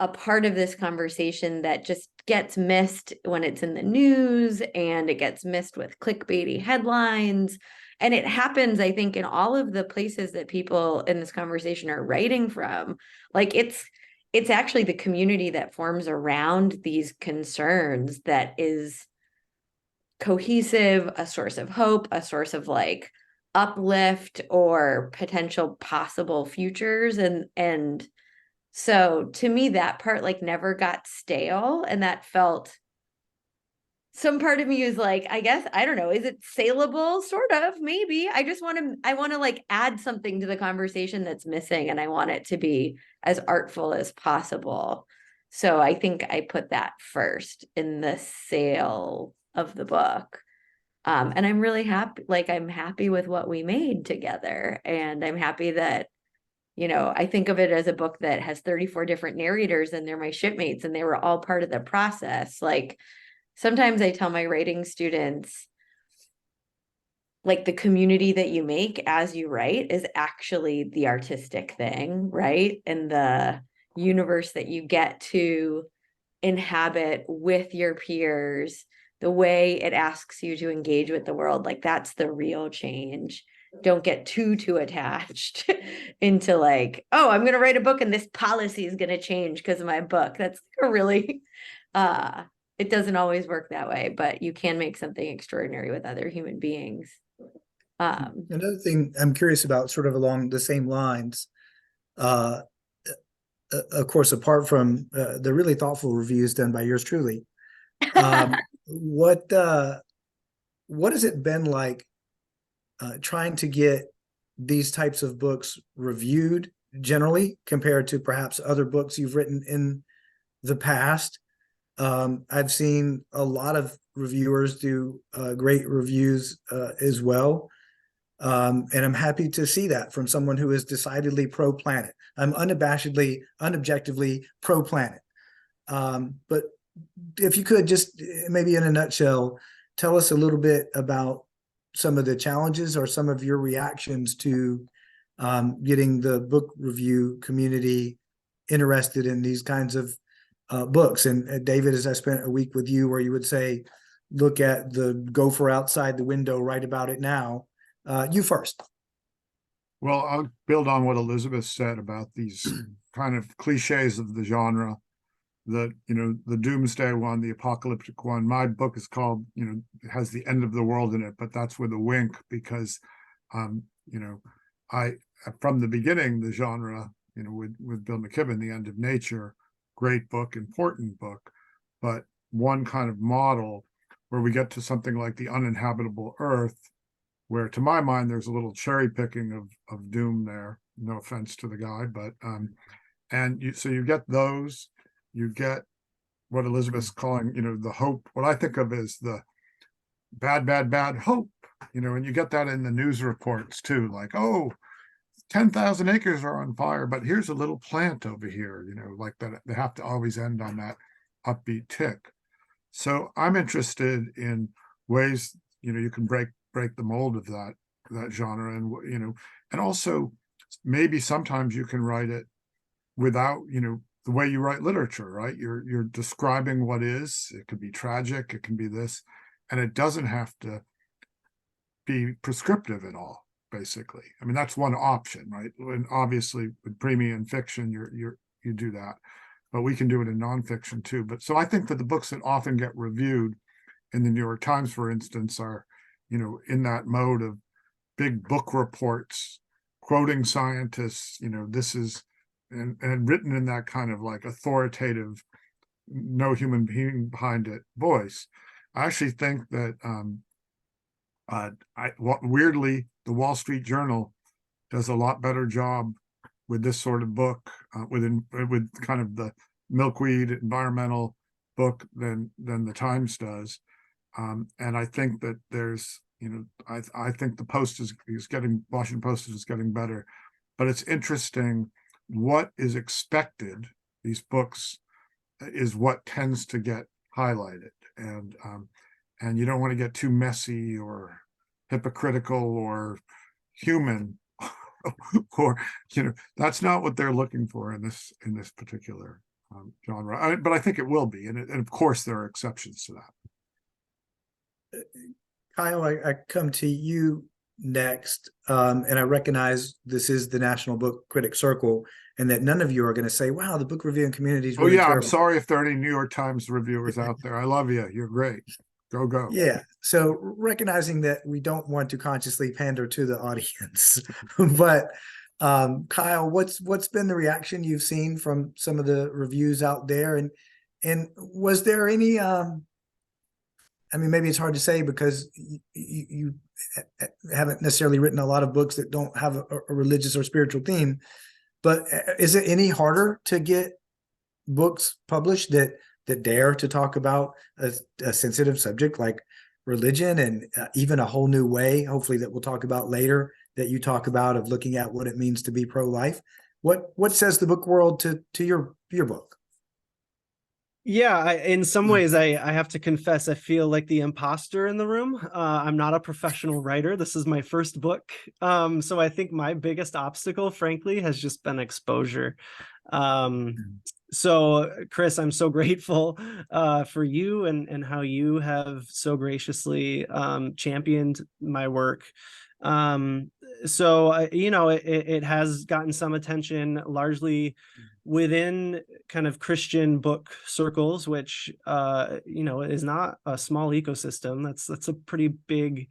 Speaker 3: a part of this conversation that just gets missed when it's in the news, and it gets missed with clickbaity headlines. And it happens, I think, in all of the places that people in this conversation are writing from. Like, it's actually the community that forms around these concerns that is cohesive, a source of hope, a source of like uplift or potential possible futures. And so to me, that part like never got stale. And that felt, some part of me is like, I guess, I don't know, is it saleable? Sort of, maybe. I want to like add something to the conversation that's missing, and I want it to be as artful as possible. So I think I put that first in the sale of the book. And I'm really happy, like I'm happy with what we made together. And I'm happy that, you know, I think of it as a book that has 34 different narrators and they're my shipmates and they were all part of the process. Like sometimes I tell my writing students, like the community that you make as you write is actually the artistic thing, right? And the universe that you get to inhabit with your peers, the way it asks you to engage with the world, like that's the real change. Don't get too attached into like, oh, I'm going to write a book and this policy is going to change because of my book. That's a really, it doesn't always work that way, but you can make something extraordinary with other human beings.
Speaker 2: Another thing I'm curious about, sort of along the same lines, of course, apart from the really thoughtful reviews done by yours truly, what has it been like trying to get these types of books reviewed generally compared to perhaps other books you've written in the past? I've seen a lot of reviewers do great reviews as well. And I'm happy to see that from someone who is decidedly pro-planet. I'm unabashedly, unobjectively pro-planet. But if you could just maybe in a nutshell, tell us a little bit about some of the challenges or some of your reactions to getting the book review community interested in these kinds of books. And David, as I spent a week with you where you would say, look at the gopher outside the window, write about it now. You first.
Speaker 7: Well, I'll build on what Elizabeth said about these kind of cliches of the genre. The, you know, the doomsday one, the apocalyptic one. My book is called, you know, it has the end of the world in it, but that's with a wink because, you know, I, from the beginning, the genre, you know, with Bill McKibben, The End of Nature, great book, important book, but one kind of model where we get to something like The Uninhabitable Earth, where to my mind, there's a little cherry picking of doom there. No offense to the guy, but, so you get those, you get what Elizabeth's calling, you know, the hope, what I think of as the bad hope, you know, and you get that in the news reports too, like, oh, 10,000 acres are on fire, but here's a little plant over here, you know, like that. They have to always end on that upbeat tick. So I'm interested in ways, you know, you can break the mold of that genre, and, you know, and also maybe sometimes you can write it without, you know, the way you write literature, right? You're describing what is. It could be tragic, it can be this, and it doesn't have to be prescriptive at all, basically. I mean, that's one option, right? And obviously with Premee and fiction, you do that, but we can do it in nonfiction too. But so I think that the books that often get reviewed in the New York Times, for instance, are, you know, in that mode of big book reports, quoting scientists, you know, this is, and written in that kind of like authoritative, no human being behind it voice. I actually think that weirdly, the Wall Street Journal does a lot better job with this sort of book, with kind of the milkweed environmental book than the Times does. And I think that there's, you know, I think the Post is getting, Washington Post is getting better, but it's interesting what is expected. These books is what tends to get highlighted, and you don't want to get too messy or hypocritical or human, or, you know, that's not what they're looking for in this particular genre. But I think it will be, and of course there are exceptions to that.
Speaker 2: Kyle, I come to you next, and I recognize this is the National Book Critic Circle, and that none of you are going to say, wow, the book reviewing community is really terrible.
Speaker 7: I'm sorry if there are any New York Times reviewers out there. I love you. You're great. Go.
Speaker 2: Yeah. So recognizing that we don't want to consciously pander to the audience, but Kyle, what's been the reaction you've seen from some of the reviews out there? And was there any, I mean, maybe it's hard to say because you haven't necessarily written a lot of books that don't have a religious or spiritual theme, but is it any harder to get books published that dare to talk about a sensitive subject like religion, and even a whole new way, hopefully, that we'll talk about later, that you talk about, of looking at what it means to be pro-life. What says the book world to your book?
Speaker 4: Yeah, in some ways, I have to confess, I feel like the imposter in the room. I'm not a professional writer. This is my first book. So I think my biggest obstacle, frankly, has just been exposure. So Chris, I'm so grateful for you and how you have so graciously championed my work. So it has gotten some attention, largely within kind of Christian book circles, which is not a small ecosystem. That's a pretty big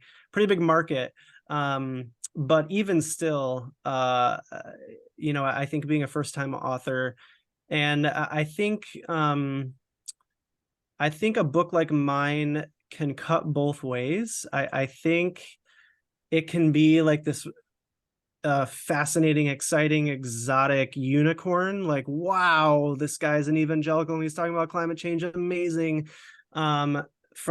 Speaker 4: market. But even still, I think being a first-time author, and I think a book like mine can cut both ways. I think it can be like this fascinating, exciting, exotic unicorn. Like, wow, this guy's an evangelical and he's talking about climate change. Amazing. From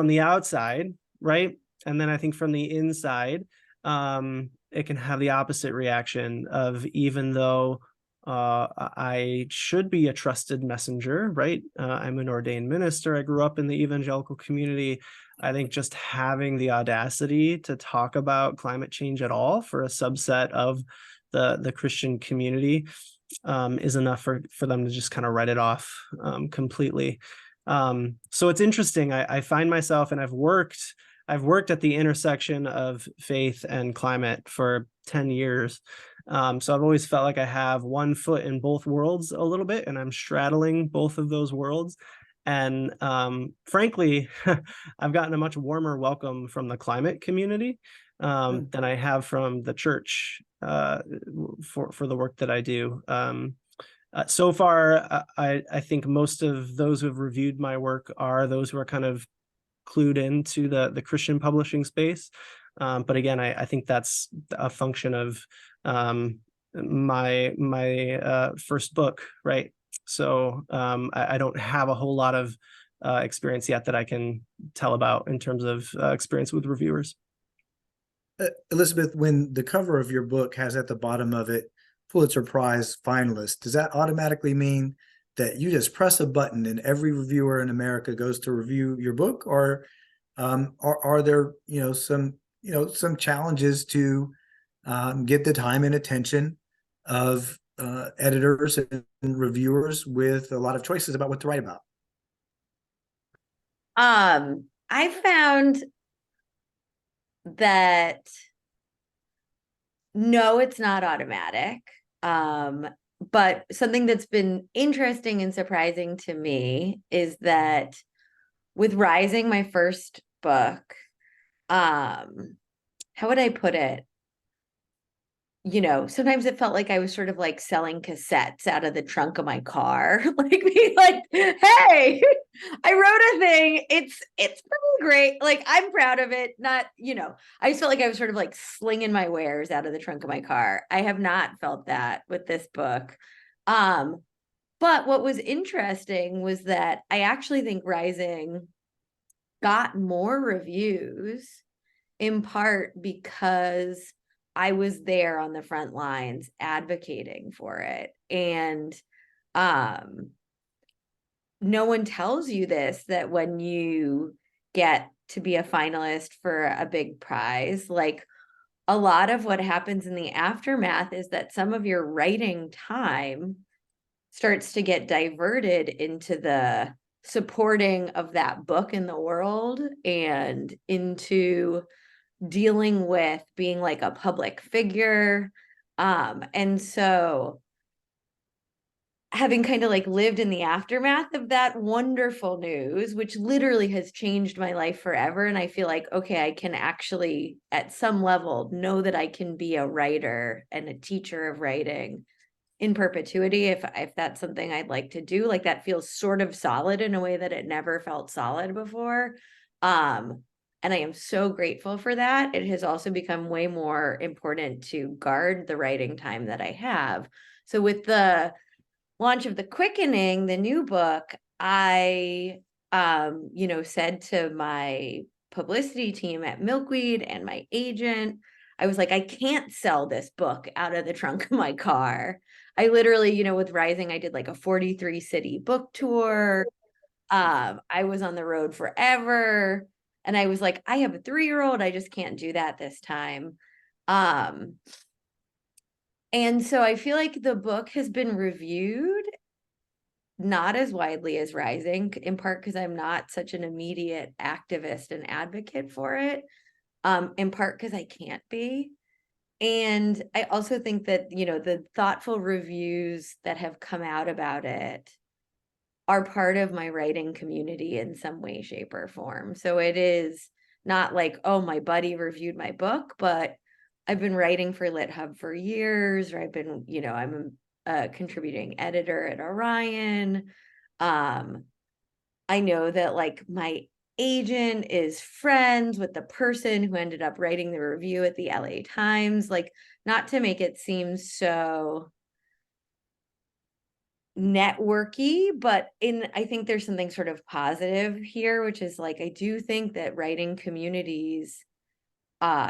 Speaker 4: the outside, right? And then I think from the inside, it can have the opposite reaction of, even though I should be a trusted messenger, right? I'm an ordained minister. I grew up in the evangelical community. I think just having the audacity to talk about climate change at all for a subset of the Christian community is enough for them to just kind of write it off completely. So it's interesting. I find myself, and I've worked at the intersection of faith and climate for 10 years. So I've always felt like I have one foot in both worlds a little bit, and I'm straddling both of those worlds. And frankly, I've gotten a much warmer welcome from the climate community than I have from the church for the work that I do. So far, I think most of those who have reviewed my work are those who are kind of clued into the Christian publishing space. But again, I think that's a function of my first book, right? So I don't have a whole lot of experience yet that I can tell about in terms of experience with reviewers.
Speaker 2: Elizabeth, when the cover of your book has at the bottom of it Pulitzer Prize finalist, does that automatically mean that you just press a button and every reviewer in America goes to review your book, or are there some challenges to get the time and attention of editors and reviewers with a lot of choices about what to write about?
Speaker 3: I found that no, it's not automatic. But something that's been interesting and surprising to me is that with Rising, my first book, how would I put it? Sometimes it felt like I was sort of like selling cassettes out of the trunk of my car, like being like, hey, I wrote a thing. It's pretty great. Like, I'm proud of it. Not, I just felt like I was sort of like slinging my wares out of the trunk of my car. I have not felt that with this book. But what was interesting was that I actually think Rising got more reviews in part because I was there on the front lines advocating for it. And no one tells you this, that when you get to be a finalist for a big prize, like, a lot of what happens in the aftermath is that some of your writing time starts to get diverted into the supporting of that book in the world and into dealing with being like a public figure. And so having kind of like lived in the aftermath of that wonderful news, which literally has changed my life forever. And I feel like, okay, I can actually at some level know that I can be a writer and a teacher of writing in perpetuity if that's something I'd like to do. Like, that feels sort of solid in a way that it never felt solid before. And I am so grateful for that. It has also become way more important to guard the writing time that I have. So with the launch of The Quickening, the new book, I, said to my publicity team at Milkweed and my agent, I was like, I can't sell this book out of the trunk of my car. I literally, with Rising, I did like a 43 city book tour. I was on the road forever. And I was like, I have a 3-year-old. I just can't do that this time. And so I feel like the book has been reviewed not as widely as Rising, in part because I'm not such an immediate activist and advocate for it, in part because I can't be. And I also think that, the thoughtful reviews that have come out about it are part of my writing community in some way, shape, or form. So it is not like, oh, my buddy reviewed my book, but I've been writing for LitHub for years, or I've been, I'm a contributing editor at Orion. I know that like my agent is friends with the person who ended up writing the review at the LA Times, like, not to make it seem so networky, but I think there's something sort of positive here, which is like, I do think that writing communities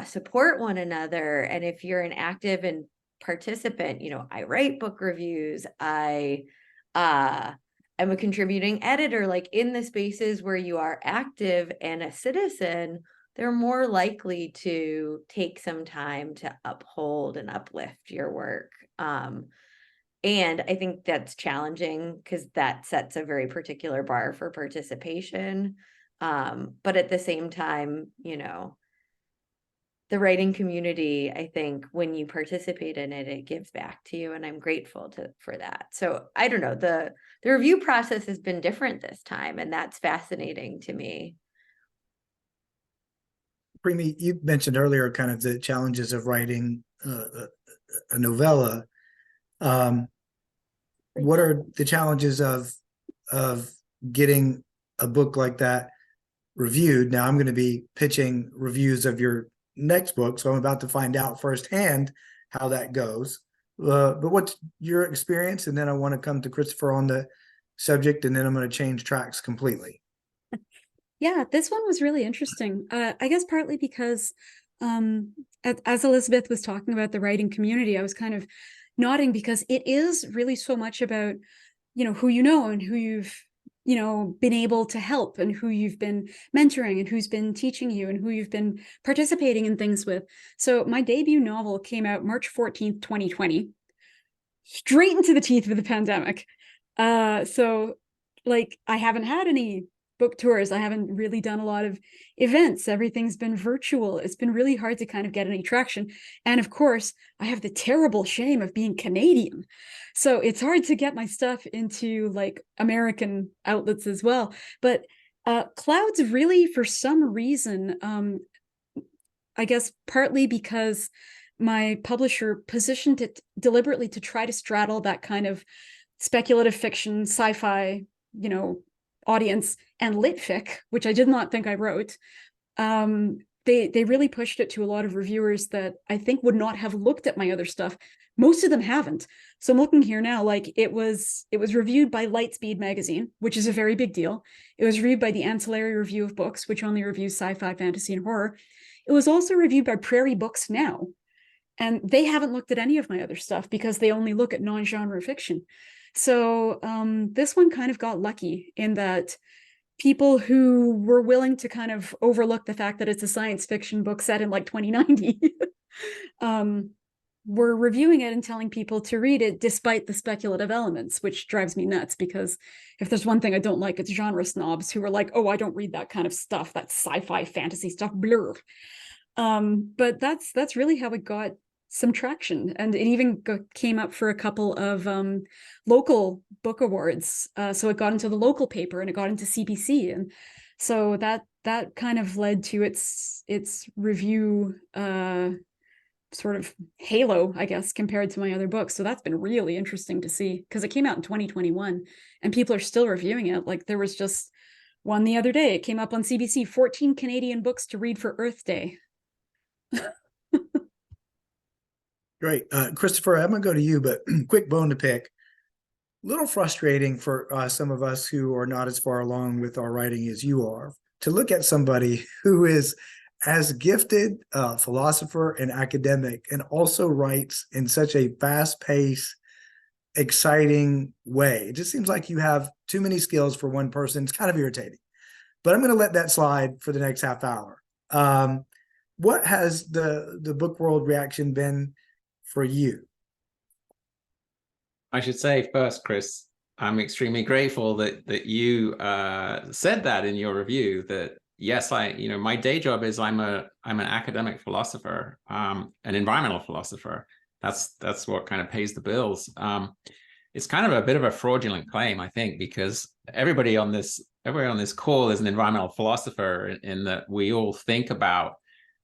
Speaker 3: support one another. And if you're an active and participant, I write book reviews, I'm a contributing editor, like in the spaces where you are active and a citizen, they're more likely to take some time to uphold and uplift your work. And I think that's challenging because that sets a very particular bar for participation. But at the same time, the writing community, I think when you participate in it, it gives back to you. And I'm grateful for that. So I don't know, the review process has been different this time, and that's fascinating to me.
Speaker 2: Premee, you mentioned earlier kind of the challenges of writing a novella. What are the challenges of getting a book like that reviewed? Now I'm going to be pitching reviews of your next book, so I'm about to find out firsthand how that goes. But what's your experience? And then I want to come to Christopher on the subject, and then I'm going to change tracks completely.
Speaker 6: Yeah, this one was really interesting. I guess partly because as Elizabeth was talking about the writing community, I was kind of nodding because it is really so much about, who you know and who you've, been able to help and who you've been mentoring and who's been teaching you and who you've been participating in things with. So my debut novel came out March 14th, 2020, straight into the teeth of the pandemic. So like I haven't had any book tours. I haven't really done a lot of events. Everything's been virtual. It's been really hard to kind of get any traction. And of course, I have the terrible shame of being Canadian. So it's hard to get my stuff into like American outlets as well. But Clouds really, for some reason, I guess partly because my publisher positioned it deliberately to try to straddle that kind of speculative fiction, sci-fi, audience and lit fic, which I did not think I wrote. They really pushed it to a lot of reviewers that I think would not have looked at my other stuff. Most of them haven't. So I'm looking here now, like it was reviewed by Lightspeed magazine, which is a very big deal. It was reviewed by the Ancillary Review of Books, which only reviews sci-fi, fantasy, and horror. It was also reviewed by Prairie Books Now, and they haven't looked at any of my other stuff because they only look at non-genre fiction. So this one kind of got lucky in that people who were willing to kind of overlook the fact that it's a science fiction book set in like 2090 were reviewing it and telling people to read it despite the speculative elements, which drives me nuts because if there's one thing I don't like, it's genre snobs who are like, oh, I don't read that kind of stuff, that sci-fi fantasy stuff, blur. But that's really how it got some traction, and it even came up for a couple of local book awards. So it got into the local paper and it got into CBC, and so that kind of led to its review sort of halo, I guess, compared to my other books. So that's been really interesting to see because it came out in 2021 and people are still reviewing it. Like there was just one the other day. It came up on CBC, 14 Canadian books to read for Earth Day.
Speaker 2: Great. Christopher, I'm going to go to you, but quick bone to pick. little frustrating for some of us who are not as far along with our writing as you are, to look at somebody who is as gifted philosopher and academic and also writes in such a fast-paced, exciting way. It just seems like you have too many skills for one person. It's kind of irritating, but I'm going to let that slide for the next half hour. What has the book world reaction been for you?
Speaker 5: I should say first, Chris, I'm extremely grateful that you said that in your review, that yes, my day job is I'm an academic philosopher, an environmental philosopher. That's what kind of pays the bills. It's kind of a bit of a fraudulent claim, I think, because everybody on this call is an environmental philosopher in that we all think about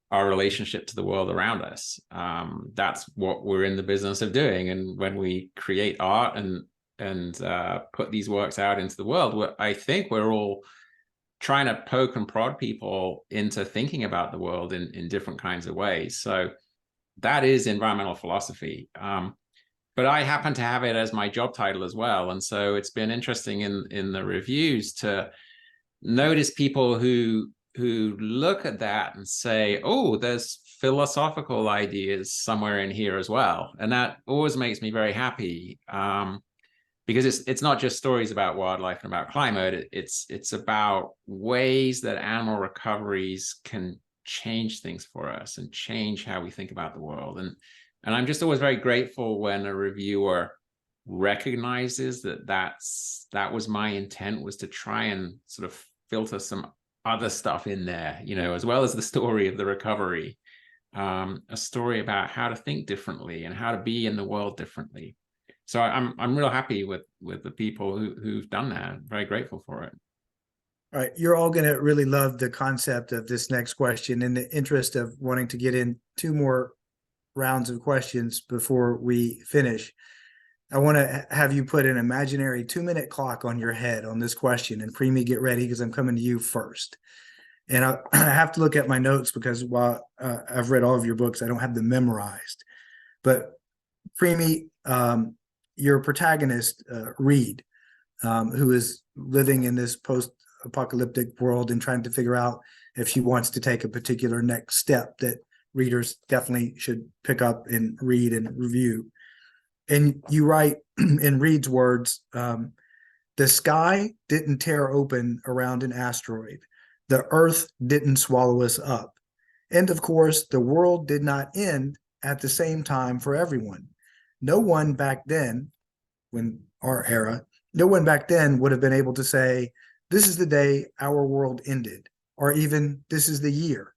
Speaker 5: our relationship to the world around us. That's what we're in the business of doing. And when we create art and put these works out into the world, I think we're all trying to poke and prod people into thinking about the world in different kinds of ways. So that is environmental philosophy. But I happen to have it as my job title as well. And so it's been interesting in the reviews to notice people who look at that and say, oh, there's philosophical ideas somewhere in here as well. And that always makes me very happy, because it's not just stories about wildlife and about climate. It's about ways that animal recoveries can change things for us and change how we think about the world. And I'm just always very grateful when a reviewer recognizes that was my intent, was to try and sort of filter some other stuff in there, as well as the story of the recovery, a story about how to think differently and how to be in the world differently. So I'm real happy with the people who've done that. I'm very grateful for it.
Speaker 2: All right, you're all going to really love the concept of this next question. In the interest of wanting to get in 2 more rounds of questions before we finish, I want to have you put an imaginary 2-minute clock on your head on this question. And Premee, get ready, because I'm coming to you first. And I have to look at my notes, because while I've read all of your books, I don't have them memorized. But Premee, your protagonist, Reed, who is living in this post-apocalyptic world and trying to figure out if she wants to take a particular next step that readers definitely should pick up and read and review. And you write in Reed's words, the sky didn't tear open around an asteroid. The earth didn't swallow us up. And of course, the world did not end at the same time for everyone. No one back then, no one back then would have been able to say, this is the day our world ended, or even this is the year.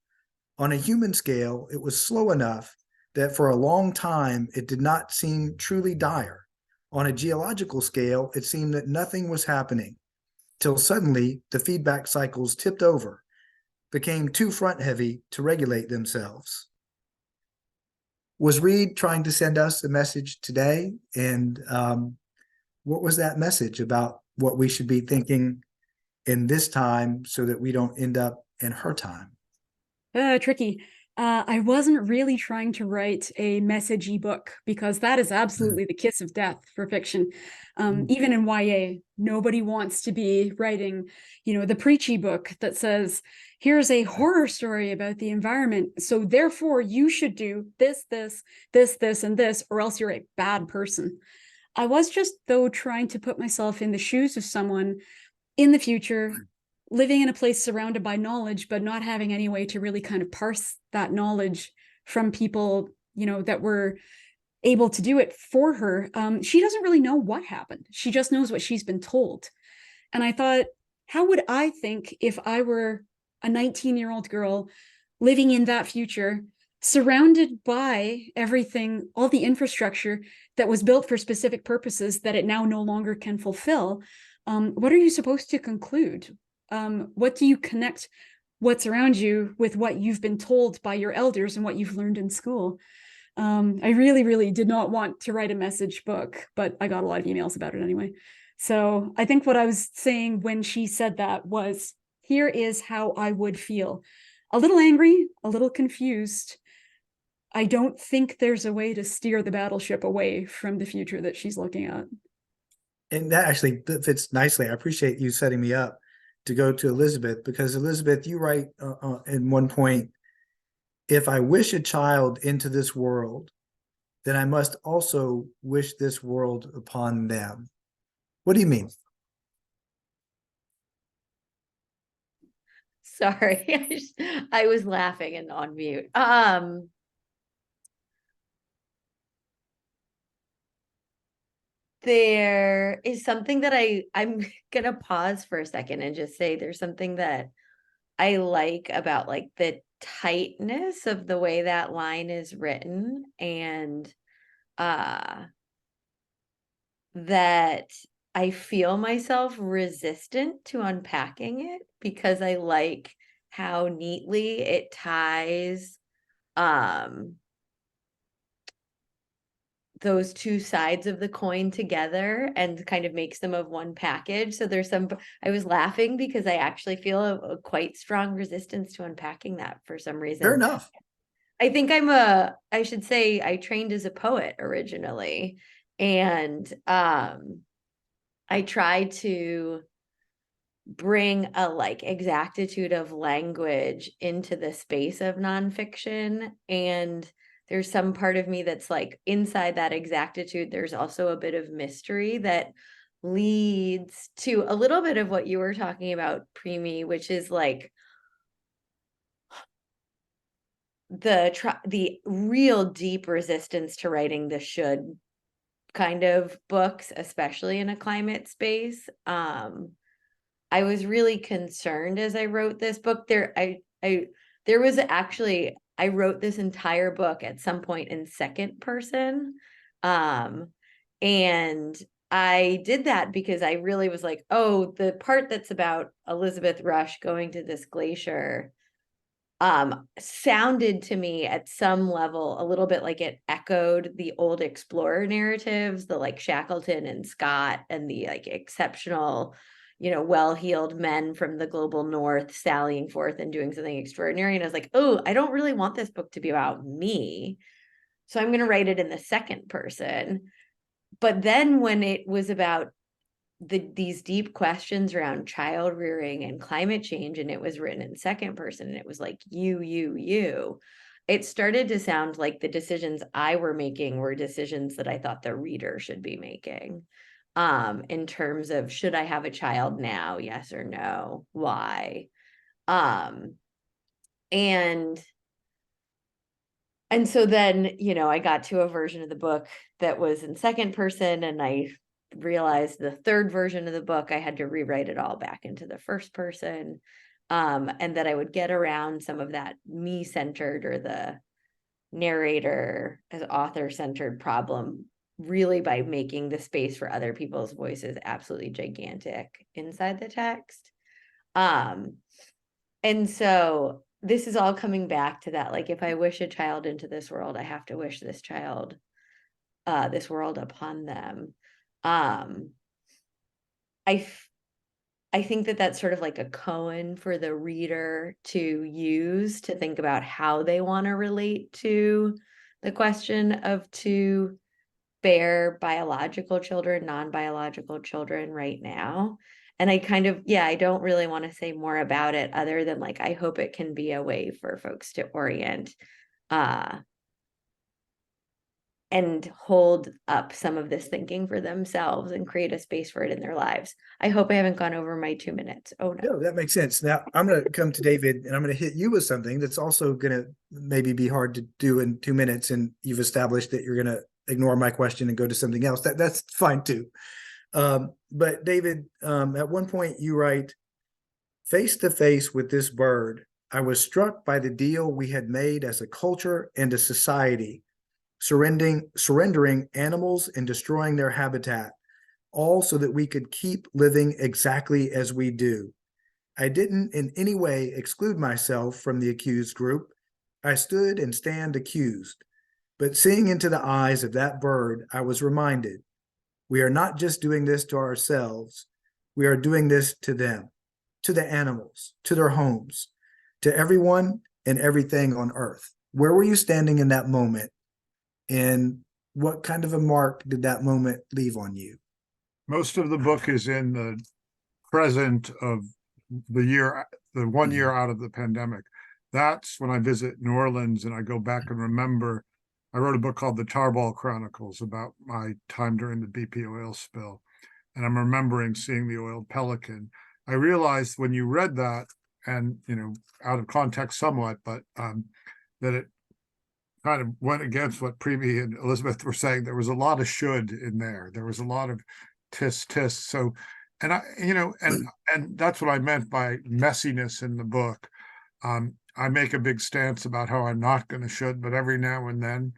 Speaker 2: On a human scale, it was slow enough that for a long time, it did not seem truly dire. On a geological scale, it seemed that nothing was happening, till suddenly the feedback cycles tipped over, became too front-heavy to regulate themselves. Was Reed trying to send us a message today? And what was that message about what we should be thinking in this time so that we don't end up in her time?
Speaker 6: Tricky. I wasn't really trying to write a messagey book, because that is absolutely the kiss of death for fiction. Even in YA, nobody wants to be writing, the preachy book that says, here's a horror story about the environment, so therefore you should do this, this, this, this, and this, or else you're a bad person. I was just, though, trying to put myself in the shoes of someone in the future, living in a place surrounded by knowledge, but not having any way to really kind of parse that knowledge from people, that were able to do it for her. She doesn't really know what happened. She just knows what she's been told. And I thought, how would I think if I were a 19-year-old girl living in that future, surrounded by everything, all the infrastructure that was built for specific purposes that it now no longer can fulfill? What are you supposed to conclude? What do you connect what's around you with what you've been told by your elders and what you've learned in school? I really, really did not want to write a message book, but I got a lot of emails about it anyway. So I think what I was saying when she said that was, here is how I would feel. A little angry, a little confused. I don't think there's a way to steer the battleship away from the future that she's looking at.
Speaker 2: And that actually fits nicely. I appreciate you setting me up to go to Elizabeth, because Elizabeth, you write in one point, if I wish a child into this world, then I must also wish this world upon them. What do you mean?
Speaker 3: Sorry, I was laughing and on mute. There is something that I'm gonna pause for a second and just say there's something that I like about like the tightness of the way that line is written, and that I feel myself resistant to unpacking it, because I like how neatly it ties those two sides of the coin together and kind of makes them of one package. So there's I was laughing because I actually feel a quite strong resistance to unpacking that for some reason.
Speaker 2: Fair enough.
Speaker 3: I think I should say I trained as a poet originally, and I try to bring a like exactitude of language into the space of nonfiction, and there's some part of me that's like inside that exactitude there's also a bit of mystery that leads to a little bit of what you were talking about, Premee, which is like the real deep resistance to writing the should kind of books, especially in a climate space. I was really concerned as I wrote this book. There was actually, I wrote this entire book at some point in second person. And I did that because I really was like, oh, the part that's about Elizabeth Rush going to this glacier sounded to me at some level a little bit like it echoed the old explorer narratives, the like Shackleton and Scott and the like exceptional, well-heeled men from the global north sallying forth and doing something extraordinary. And I was like, oh, I don't really want this book to be about me. So I'm going to write it in the second person. But then when it was about these deep questions around child rearing and climate change, and it was written in second person, and it was like you, it started to sound like the decisions I were making were decisions that I thought the reader should be making, in terms of, should I have a child now? Yes or no? Why? And so then, I got to a version of the book that was in second person, and I realized the third version of the book, I had to rewrite it all back into the first person. And that I would get around some of that me-centered or the narrator as author-centered problem really by making the space for other people's voices absolutely gigantic inside the text. And so this is all coming back to that, like, if I wish a child into this world, I have to wish this child, this world upon them. I think that that's sort of like a koan for the reader to use to think about how they want to relate to the question of to bear biological children, non-biological children right now. And I kind of, I don't really want to say more about it other than like, I hope it can be a way for folks to orient and hold up some of this thinking for themselves and create a space for it in their lives. I hope I haven't gone over my 2 minutes. Oh no.
Speaker 2: No, that makes sense. Now I'm going to come to David, and I'm going to hit you with something that's also going to maybe be hard to do in 2 minutes. And you've established that you're going to ignore my question and go to something else. That's fine too. But David, at one point you write, face to face with this bird, I was struck by the deal we had made as a culture and a society, surrendering animals and destroying their habitat, all so that we could keep living exactly as we do. I didn't in any way exclude myself from the accused group. I stood and stand accused. But seeing into the eyes of that bird, I was reminded, we are not just doing this to ourselves, we are doing this to them, to the animals, to their homes, to everyone and everything on earth. Where were you standing in that moment? And what kind of a mark did that moment leave on you?
Speaker 7: most of the book is in the present of the 1 year out of the pandemic. That's when I visit New Orleans and I go back and remember. I wrote a book called The Tarball Chronicles about my time during the BP oil spill. And I'm remembering seeing the oiled pelican. I realized when you read that, and out of context somewhat, but that it kind of went against what Premee and Elizabeth were saying. There was a lot of should in there. There was a lot of tis. So, and and that's what I meant by messiness in the book. I make a big stance about how I'm not going to should, but every now and then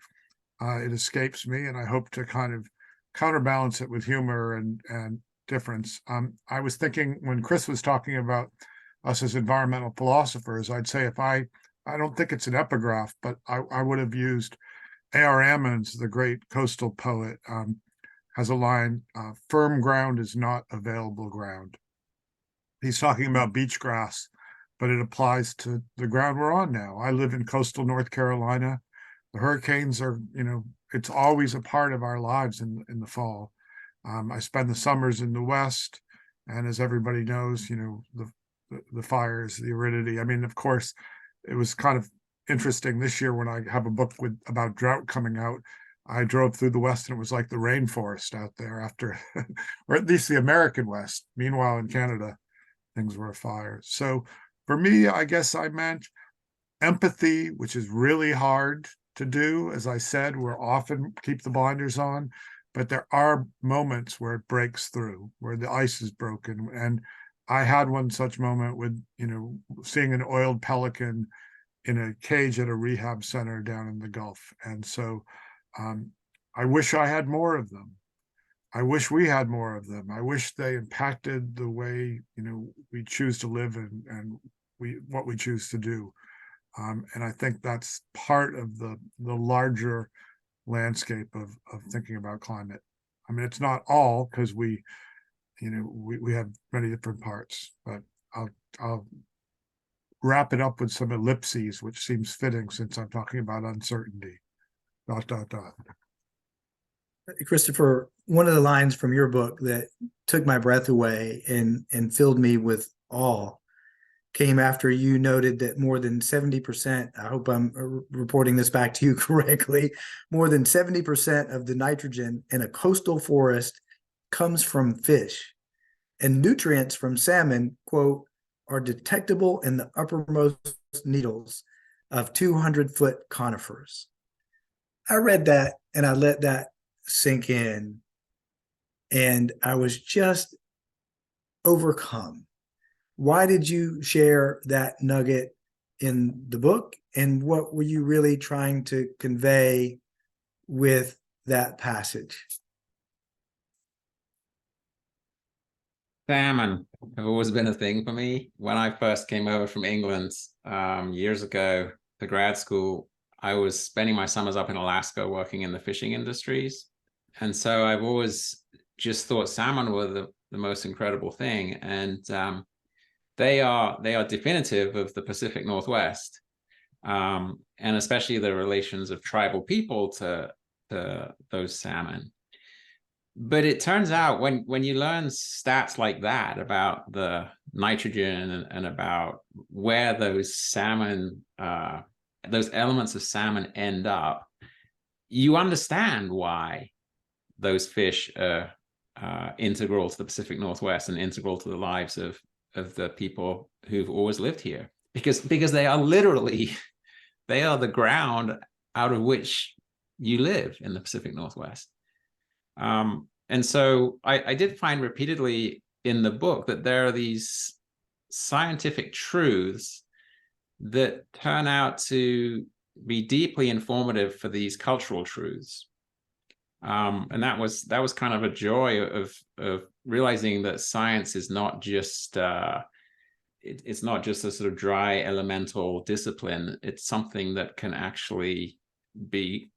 Speaker 7: it escapes me, and I hope to kind of counterbalance it with humor and difference. I was thinking when Chris was talking about us as environmental philosophers, I'd say I don't think it's an epigraph, but I would have used A.R. Ammons, the great coastal poet, has a line, firm ground is not available ground. He's talking about beach grass, but it applies to the ground we're on now. I live in coastal North Carolina. The hurricanes are, it's always a part of our lives in the fall. I spend the summers in the West, and as everybody knows, the fires, the aridity. I mean, of course, it was kind of interesting this year when I have a book about drought coming out. I drove through the West and it was like the rainforest out there after, or at least the American West. Meanwhile, in Canada, things were afire. So for me, I guess I meant empathy, which is really hard to do. As I said, we're often keep the blinders on, but there are moments where it breaks through, where the ice is broken. And I had one such moment with, seeing an oiled pelican in a cage at a rehab center down in the Gulf. And so I wish I had more of them. I wish we had more of them. I wish they impacted the way, we choose to live and what we choose to do. And I think that's part of the larger landscape of thinking about climate. I mean, it's not all, because we have many different parts, but I'll wrap it up with some ellipses, which seems fitting since I'm talking about uncertainty. ...
Speaker 2: Christopher, one of the lines from your book that took my breath away and filled me with awe came after you noted that more than 70%, I hope I'm reporting this back to you correctly, more than 70% of the nitrogen in a coastal forest comes from fish, and nutrients from salmon, quote, are detectable in the uppermost needles of 200-foot conifers. I read that and I let that sink in, and I was just overcome. Why did you share that nugget in the book, and what were you really trying to convey with that passage?
Speaker 5: Salmon have always been a thing for me. When I first came over from England years ago to grad school, I was spending my summers up in Alaska working in the fishing industries. And so I've always just thought salmon were the most incredible thing. And they are definitive of the Pacific Northwest, and especially the relations of tribal people to those salmon. But it turns out when you learn stats like that about the nitrogen and about where those salmon, those elements of salmon end up, you understand why those fish are integral to the Pacific Northwest and integral to the lives of the people who've always lived here, because they are literally, they are the ground out of which you live in the Pacific Northwest. And so I did find repeatedly in the book that there are these scientific truths that turn out to be deeply informative for these cultural truths. And that was kind of a joy of realizing that science is not just it's not just a sort of dry elemental discipline. It's something that can actually be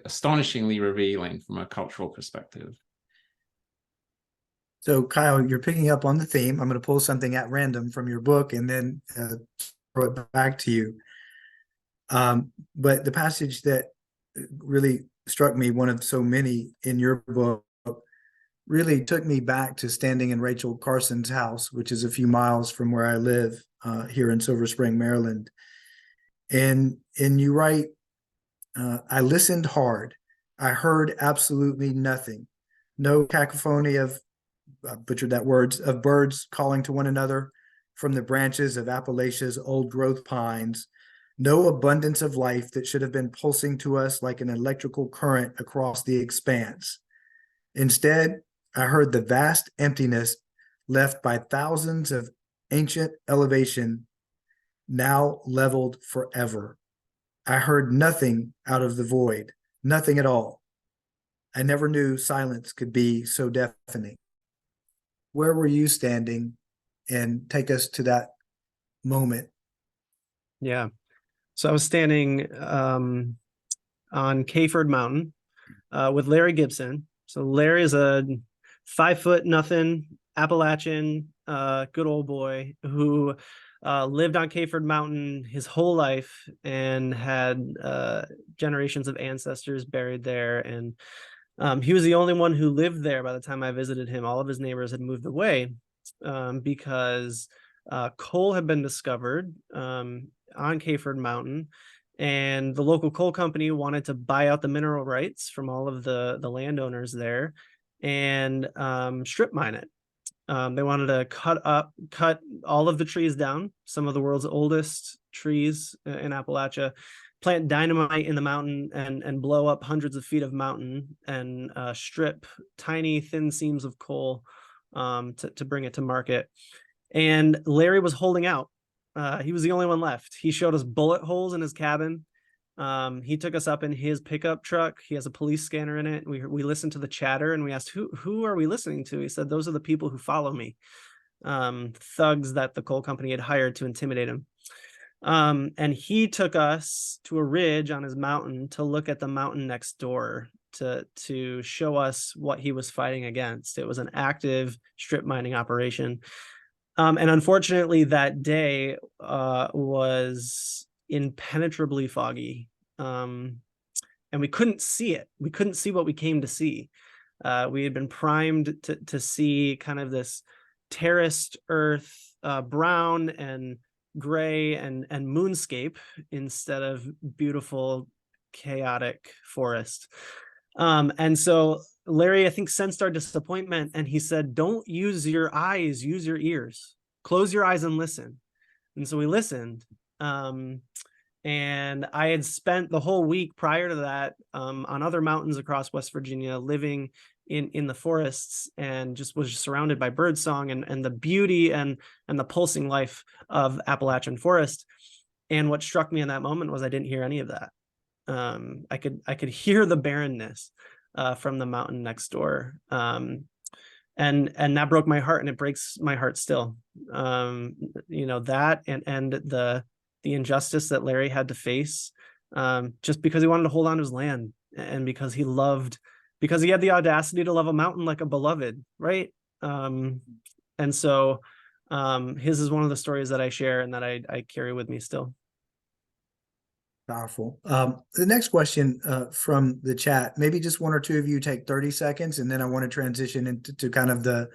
Speaker 5: astonishingly revealing from a cultural perspective.
Speaker 2: So, Kyle, you're picking up on the theme. I'm going to pull something at random from your book and then throw it back to you. But the passage that really struck me, one of so many in your book, really took me back to standing in Rachel Carson's house, which is a few miles from where I live here in Silver Spring, Maryland. And you write, I listened hard. I heard absolutely nothing. No cacophony of, butchered that words, of birds calling to one another from the branches of Appalachia's old growth pines. No abundance of life that should have been pulsing to us like an electrical current across the expanse. Instead, I heard the vast emptiness left by thousands of ancient elevation now leveled forever. I heard nothing out of the void, nothing at all. I never knew silence could be so deafening. Where were you standing? And take us to that moment.
Speaker 4: Yeah. So I was standing on Cayford Mountain with Larry Gibson. So Larry is a 5'0" Appalachian, good old boy who lived on Cayford Mountain his whole life and had generations of ancestors buried there. And he was the only one who lived there by the time I visited him. All of his neighbors had moved away because coal had been discovered on Cayford Mountain, and the local coal company wanted to buy out the mineral rights from all of the landowners there and strip mine it. They wanted to cut all of the trees down, some of the world's oldest trees in Appalachia, plant dynamite in the mountain and blow up hundreds of feet of mountain and strip tiny thin seams of coal to bring it to market. And Larry was holding out. He was the only one left. He showed us bullet holes in his cabin. He took us up in his pickup truck. He has a police scanner in it. We listened to the chatter and we asked, who are we listening to? He said, those are the people who follow me. Thugs that the coal company had hired to intimidate him. And he took us to a ridge on his mountain to look at the mountain next door to show us what he was fighting against. It was an active strip mining operation. And unfortunately, that day was impenetrably foggy. And we couldn't see it. We couldn't see what we came to see. We had been primed to see kind of this terraced earth, brown and gray and moonscape instead of beautiful, chaotic forest. And so Larry, I think, sensed our disappointment and he said, don't use your eyes, use your ears. Close your eyes and listen. And so we listened. And I had spent the whole week prior to that on other mountains across West Virginia, living in the forests, and just was surrounded by birdsong and the beauty and the pulsing life of Appalachian forest. And what struck me in that moment was I didn't hear any of that. I could hear the barrenness from the mountain next door. And that broke my heart, and it breaks my heart still. That and the injustice that Larry had to face just because he wanted to hold on to his land and because he had the audacity to love a mountain like a beloved, right? And so his is one of the stories that I share and that I carry with me still.
Speaker 2: Powerful. The next question from the chat, maybe just one or two of you take 30 seconds, and then I want to transition into kind of the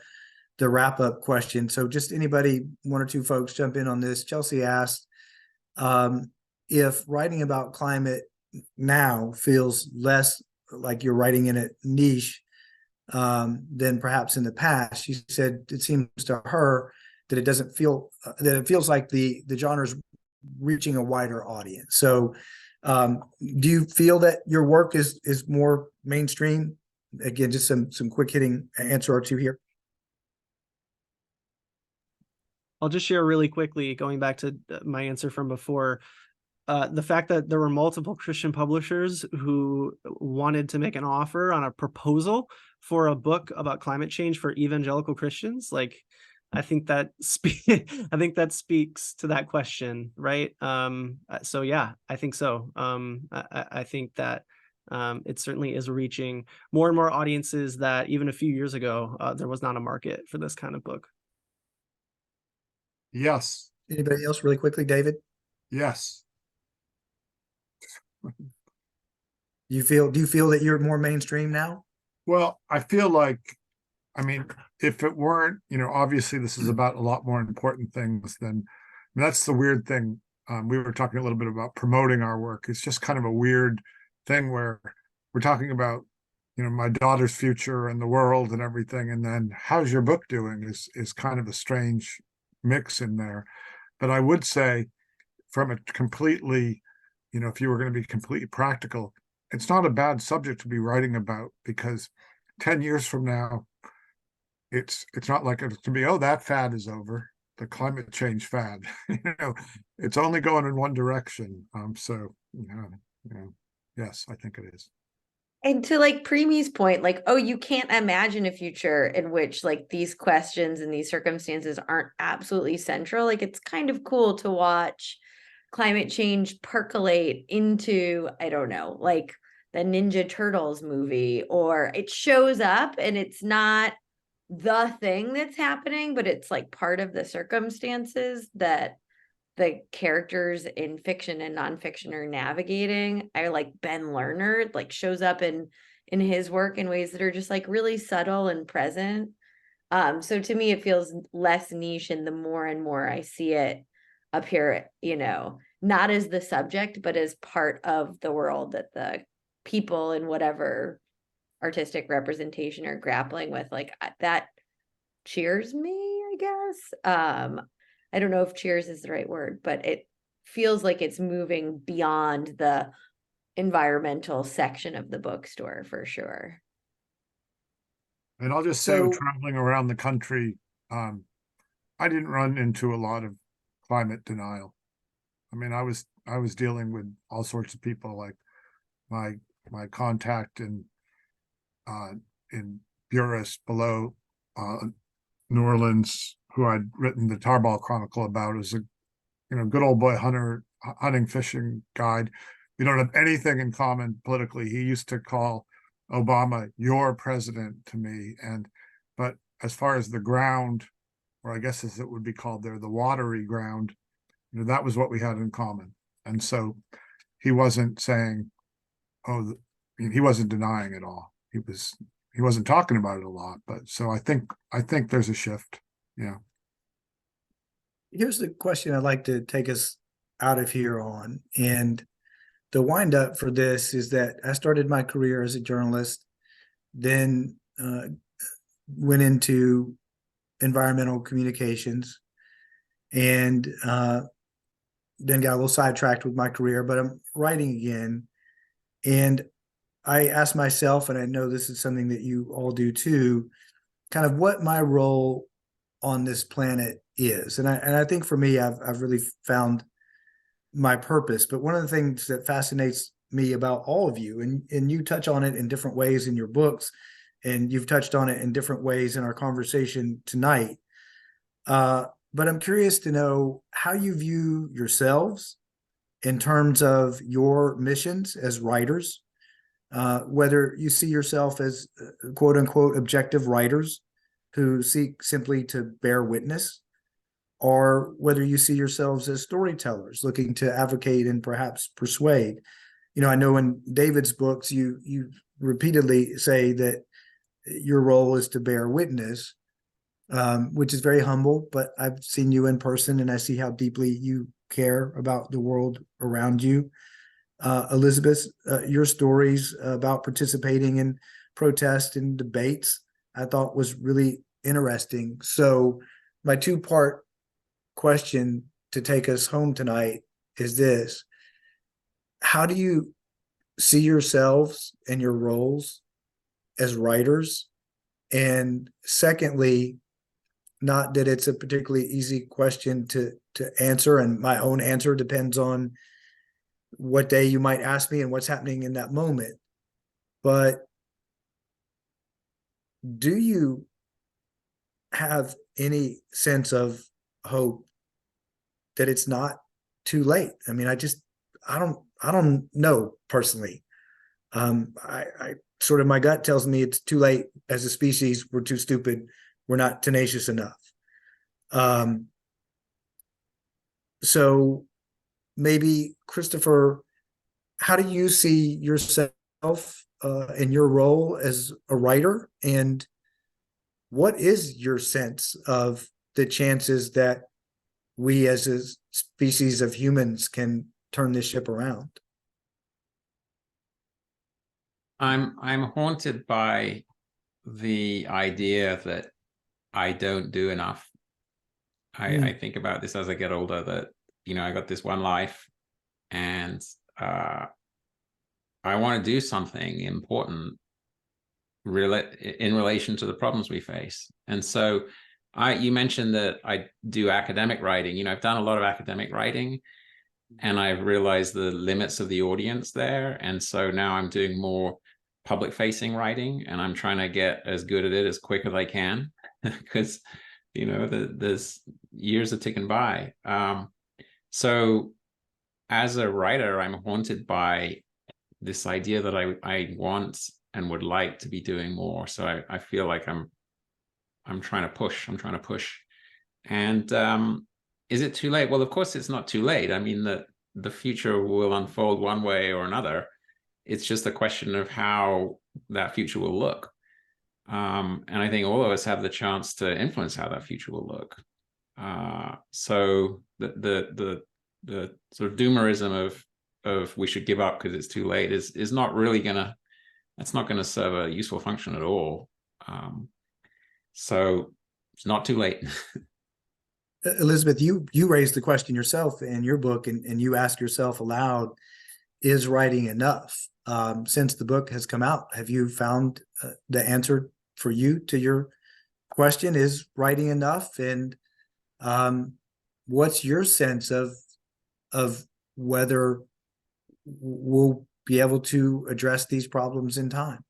Speaker 2: wrap-up question. So just anybody, one or two folks jump in on this. Chelsea asked if writing about climate now feels less like you're writing in a niche than perhaps in the past. She said it seems to her that it doesn't feel that it feels like the genre's reaching a wider audience. So do you feel that your work is more mainstream? Again, just some quick hitting answer or two here.
Speaker 4: I'll just share really quickly, going back to my answer from before, the fact that there were multiple Christian publishers who wanted to make an offer on a proposal for a book about climate change for evangelical Christians. Like, I think that speaks to that question, right? So yeah, I think so. I think that it certainly is reaching more and more audiences that even a few years ago there was not a market for this kind of book.
Speaker 7: Yes.
Speaker 2: Anybody else really quickly, David?
Speaker 7: Yes.
Speaker 2: Do you feel that you're more mainstream now?
Speaker 7: Well, I feel like I mean, if it weren't, obviously this is about a lot more important things than, that's the weird thing. We were talking a little bit about promoting our work. It's just kind of a weird thing where we're talking about, my daughter's future and the world and everything. And then how's your book doing is kind of a strange mix in there. But I would say from a completely, if you were going to be completely practical, it's not a bad subject to be writing about, because 10 years from now, it's not like it's to be, oh, that fad is over, the climate change fad. It's only going in one direction. So yes, I think it is.
Speaker 3: And to like Premee's point, like, oh, you can't imagine a future in which like these questions and these circumstances aren't absolutely central. Like, it's kind of cool to watch climate change percolate into, I don't know, like the Ninja Turtles movie, or it shows up and it's not the thing that's happening, but it's like part of the circumstances that the characters in fiction and nonfiction are navigating. I like Ben Lerner, like shows up in his work in ways that are just like really subtle and present. So to me, it feels less niche, and the more and more I see it appear, not as the subject, but as part of the world that the people in whatever artistic representation are grappling with. Like, that cheers me, I guess. I don't know if cheers is the right word, but it feels like it's moving beyond the environmental section of the bookstore for sure.
Speaker 7: And I'll just say, traveling around the country, I didn't run into a lot of climate denial. I mean, I was dealing with all sorts of people, like my contact in Buras below New Orleans, who I'd written the Tarball Chronicle about, is a good old boy hunting fishing guide. We don't have anything in common politically. He used to call Obama your president to me, but as far as the ground, or I guess as it would be called there, the watery ground, that was what we had in common. And so he wasn't saying, he wasn't denying it all. He wasn't talking about it a lot, but so I think there's a shift. Yeah.
Speaker 2: Here's the question I'd like to take us out of here on. And the wind up for this is that I started my career as a journalist, then went into environmental communications, and then got a little sidetracked with my career, but I'm writing again. And I asked myself, and I know this is something that you all do too, kind of what my role on this planet is. And I think for me, I've really found my purpose. But one of the things that fascinates me about all of you, and you touch on it in different ways in your books, and you've touched on it in different ways in our conversation tonight. But I'm curious to know how you view yourselves in terms of your missions as writers, whether you see yourself as quote unquote objective writers who seek simply to bear witness, or whether you see yourselves as storytellers looking to advocate and perhaps persuade. I know in David's books, you repeatedly say that your role is to bear witness, which is very humble, but I've seen you in person and I see how deeply you care about the world around you. Elizabeth, your stories about participating in protests and debates, I thought was really interesting. So my two-part question to take us home tonight is this: how do you see yourselves and your roles as writers? And secondly, not that it's a particularly easy question to answer, and my own answer depends on what day you might ask me and what's happening in that moment, but do you have any sense of hope that it's not too late? I mean, I don't know personally. I sort of, my gut tells me it's too late as a species. We're too stupid. We're not tenacious enough. So maybe Christopher, how do you see yourself in your role as a writer, and what is your sense of the chances that we as a species of humans can turn this ship around?
Speaker 5: I'm haunted by the idea that I don't do enough. I think about this as I get older, that, I got this one life, and I want to do something important in relation to the problems we face. And so you mentioned that I do academic writing. I've done a lot of academic writing, and I've realized the limits of the audience there. And so now I'm doing more public facing writing, and I'm trying to get as good at it as quick as I can, because there's years are ticking by. So as a writer, I'm haunted by this idea that I want and would like to be doing more. So I feel like I'm trying to push. And is it too late? Well, of course it's not too late. I mean, the future will unfold one way or another. It's just a question of how that future will look. And I think all of us have the chance to influence how that future will look. So the sort of doomerism of we should give up because it's too late is not really that's not gonna serve a useful function at all. So it's not too late.
Speaker 2: Elizabeth, you raised the question yourself in your book, and you ask yourself aloud, is writing enough? Since the book has come out, have you found the answer for you to your question? Is writing enough? And what's your sense of whether we'll be able to address these problems in time?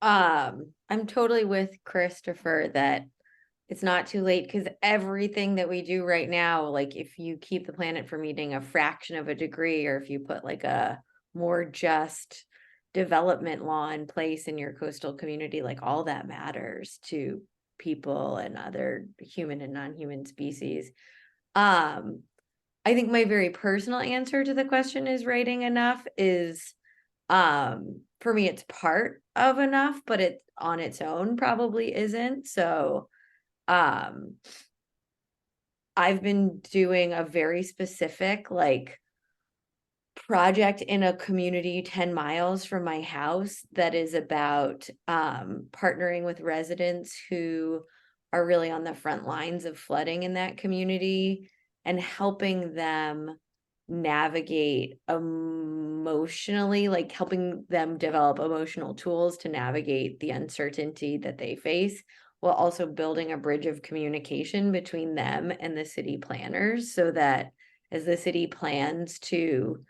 Speaker 3: I'm totally with Christopher that it's not too late, because everything that we do right now, like if you keep the planet from eating a fraction of a degree, or if you put like a more just development law in place in your coastal community, like all that matters to people and other human and non-human species. I think my very personal answer to the question, is writing enough, is for me it's part of enough, but it on its own probably isn't. So I've been doing a very specific project in a community 10 miles from my house that is about partnering with residents who are really on the front lines of flooding in that community, and helping them navigate emotionally, like helping them develop emotional tools to navigate the uncertainty that they face, while also building a bridge of communication between them and the city planners, so that as the city plans to,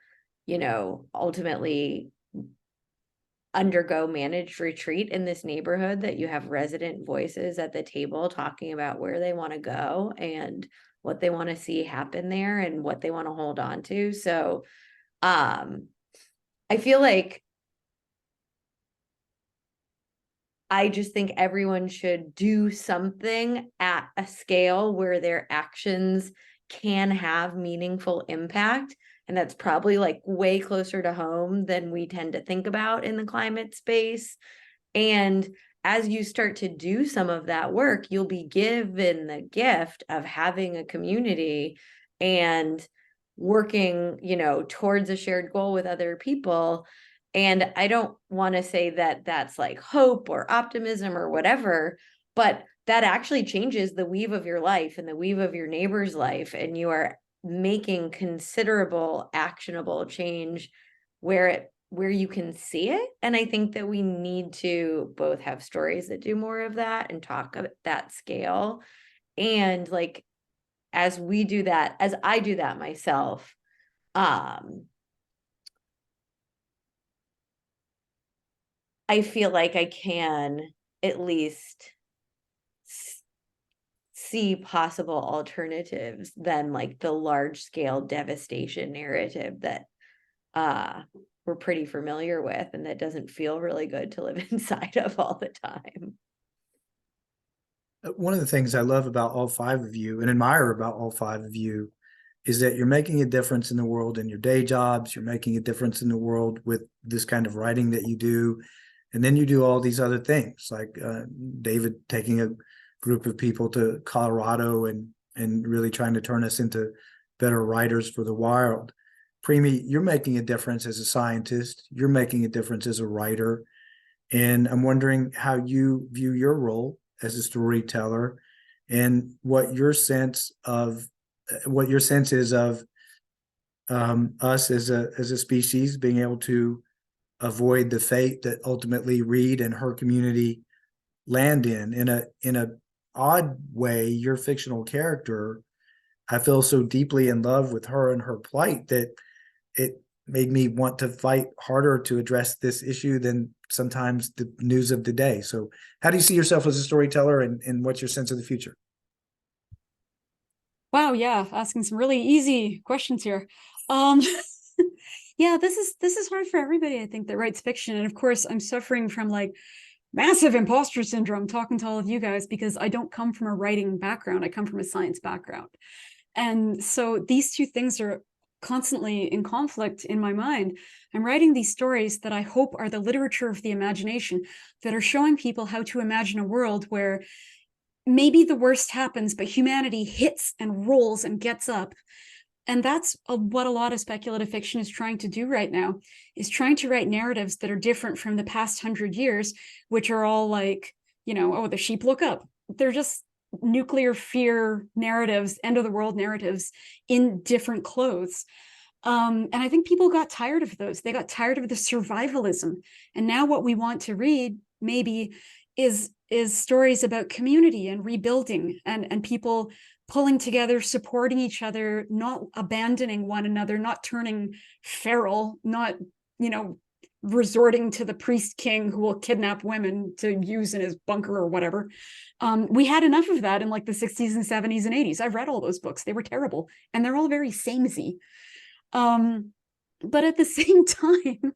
Speaker 3: ultimately undergo managed retreat in this neighborhood, that you have resident voices at the table talking about where they want to go and what they want to see happen there and what they want to hold on to. So I feel like I just think everyone should do something at a scale where their actions can have meaningful impact. And that's probably way closer to home than we tend to think about in the climate space. And as you start to do some of that work, you'll be given the gift of having a community and working, towards a shared goal with other people. And I don't want to say that that's hope or optimism or whatever, but that actually changes the weave of your life and the weave of your neighbor's life. And you are making considerable actionable change where you can see it. And I think that we need to both have stories that do more of that and talk at that scale. And as we do that, as I do that myself, I feel like I can at least see possible alternatives than the large scale devastation narrative that we're pretty familiar with, and that doesn't feel really good to live inside of all the time.
Speaker 2: One of the things I love about all five of you and admire about all five of you is that you're making a difference in the world in your day jobs. You're making a difference in the world with this kind of writing that you do. And then you do all these other things, like David taking a group of people to Colorado and really trying to turn us into better writers for the wild. Premee, you're making a difference as a scientist. You're making a difference as a writer. And I'm wondering how you view your role as a storyteller and what your sense is of us as a species being able to avoid the fate that ultimately Reed and her community land in a odd way. Your fictional character, I feel so deeply in love with her and her plight that it made me want to fight harder to address this issue than sometimes the news of the day. So how do you see yourself as a storyteller, and what's your sense of the future?
Speaker 6: Wow, yeah, asking some really easy questions here. Yeah, this is hard for everybody, I think, that writes fiction. And of course, I'm suffering from like massive imposter syndrome talking to all of you guys, because I don't come from a writing background. I come from a science background. And so these two things are constantly in conflict in my mind. I'm writing these stories that I hope are the literature of the imagination, that are showing people how to imagine a world where maybe the worst happens, but humanity hits and rolls and gets up. And that's what a lot of speculative fiction is trying to do right now, is trying to write narratives that are different from the past 100 years, which are all like, oh, the sheep look up. They're just nuclear fear narratives, end of the world narratives in different clothes. And I think people got tired of those. They got tired of the survivalism. And now what we want to read maybe is stories about community and rebuilding, and people pulling together, supporting each other, not abandoning one another, not turning feral, not, resorting to the priest king who will kidnap women to use in his bunker or whatever. We had enough of that in like the 60s and 70s and 80s. I've read all those books. They were terrible. And they're all very samey. But at the same time,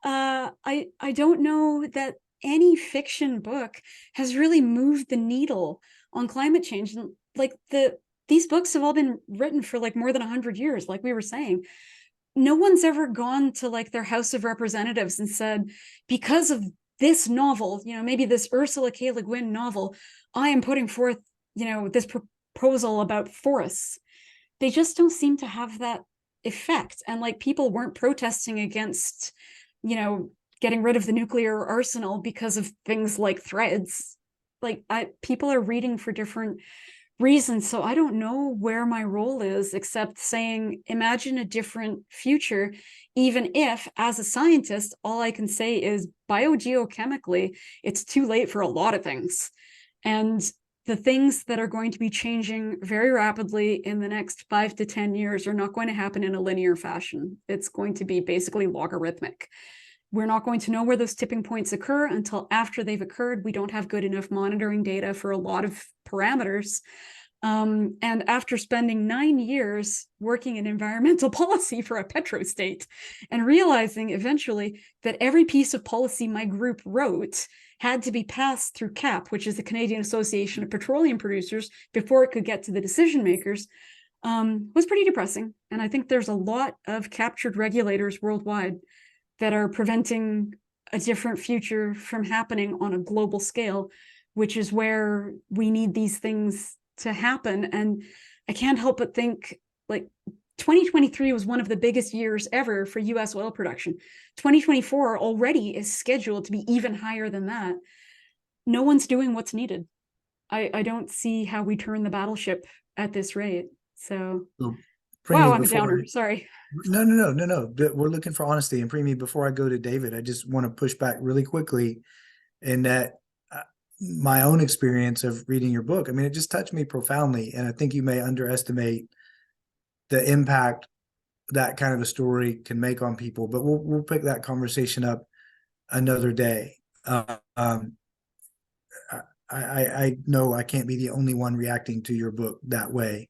Speaker 6: I don't know that any fiction book has really moved the needle on climate change. And like these books have all been written for like more than 100 years, like we were saying. No one's ever gone to like their House of Representatives and said, because of this novel, maybe this Ursula K. Le Guin novel, I am putting forth, this proposal about forests. They just don't seem to have that effect. And like people weren't protesting against, getting rid of the nuclear arsenal because of things like threads. Like people are reading for different reasons. So I don't know where my role is, except saying, imagine a different future, even if, as a scientist, all I can say is biogeochemically, it's too late for a lot of things. And the things that are going to be changing very rapidly in the next 5 to 10 years are not going to happen in a linear fashion. It's going to be basically logarithmic. We're not going to know where those tipping points occur until after they've occurred. We don't have good enough monitoring data for a lot of parameters. And after spending 9 years working in environmental policy for a petrostate and realizing eventually that every piece of policy my group wrote had to be passed through CAP, which is the Canadian Association of Petroleum Producers, before it could get to the decision makers, was pretty depressing. And I think there's a lot of captured regulators worldwide that are preventing a different future from happening on a global scale, which is where we need these things to happen. And I can't help but think, like, 2023 was one of the biggest years ever for US oil production. 2024 already is scheduled to be even higher than that. No one's doing what's needed. I don't see how we turn the battleship at this rate. So wow, I'm a downer. Sorry.
Speaker 2: No. We're looking for honesty. And Premee, before I go to David, I just want to push back really quickly in that my own experience of reading your book, I mean, it just touched me profoundly. And I think you may underestimate the impact that kind of a story can make on people, but we'll pick that conversation up another day. I know I can't be the only one reacting to your book that way.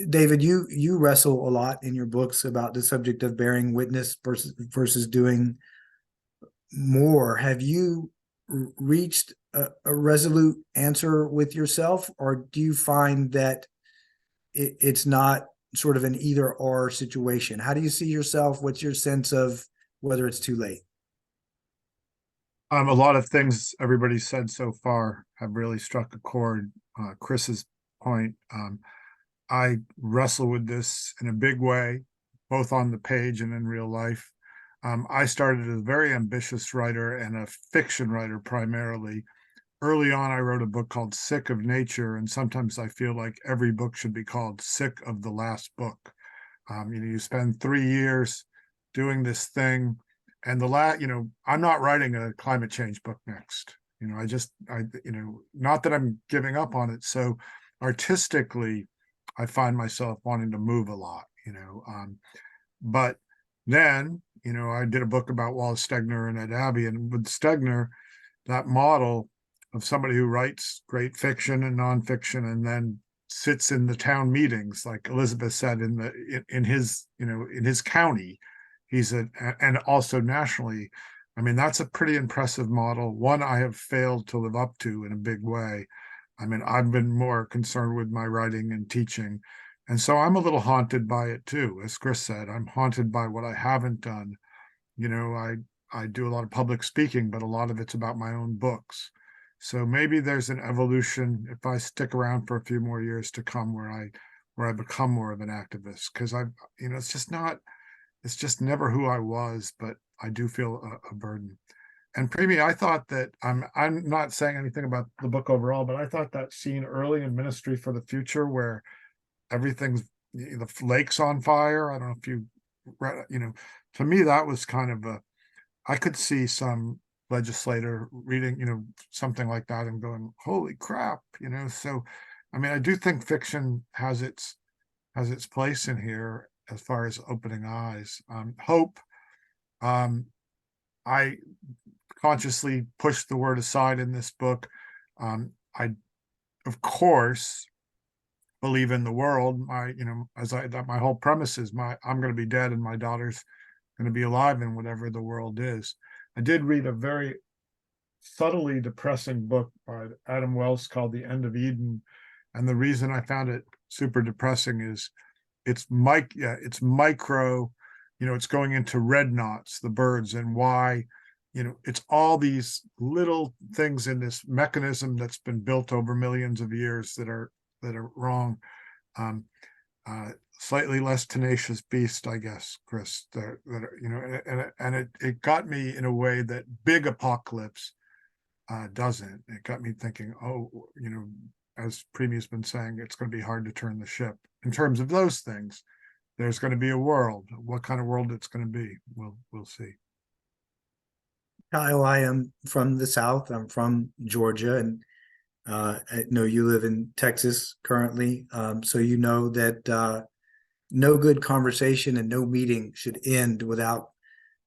Speaker 2: David, you wrestle a lot in your books about the subject of bearing witness versus doing more. Have you reached a resolute answer with yourself, or do you find that it's not sort of an either or situation? How do you see yourself? What's your sense of whether it's too late?
Speaker 7: A lot of things everybody said so far have really struck a chord. Chris's point, I wrestle with this in a big way, both on the page and in real life. I started as a very ambitious writer and a fiction writer primarily. Early on, I wrote a book called Sick of Nature, and sometimes I feel like every book should be called Sick of the Last Book. You spend 3 years doing this thing, and I'm not writing a climate change book next. Not that I'm giving up on it. So artistically, I find myself wanting to move a lot, but then, I did a book about Wallace Stegner and Ed Abbey, and with Stegner, that model of somebody who writes great fiction and nonfiction and then sits in the town meetings, like Elizabeth said, in his county, and also nationally. I mean, that's a pretty impressive model. One I have failed to live up to in a big way. I mean, I've been more concerned with my writing and teaching. And so I'm a little haunted by it too. As Chris said, I'm haunted by what I haven't done. I do a lot of public speaking, but a lot of it's about my own books. So maybe there's an evolution if I stick around for a few more years to come where I become more of an activist, because it's just never who I was, but I do feel a burden. And Premee, I thought that I'm not saying anything about the book overall, but I thought that scene early in Ministry for the Future where everything's, the lake's on fire. I don't know if you read, to me, that was kind of I could see some legislator reading, something like that and going, holy crap, so, I mean, I do think fiction has its place in here as far as opening eyes. Hope, I consciously pushed the word aside in this book. I, of course, believe in the world. My whole premise is I'm going to be dead and my daughter's going to be alive in whatever the world is. I did read a very subtly depressing book by Adam Wells called The End of Eden. And the reason I found it super depressing is it's micro, it's going into red knots, the birds, and why, it's all these little things in this mechanism that's been built over millions of years that are wrong. Slightly less tenacious beast, I guess, Chris, it got me in a way that big apocalypse doesn't. It got me thinking, as Premee's been saying, it's going to be hard to turn the ship. In terms of those things, there's going to be a world. What kind of world it's going to be, we'll see.
Speaker 2: Kyle, I am from the South. I'm from Georgia, and I know you live in Texas currently. So you know that no good conversation and no meeting should end without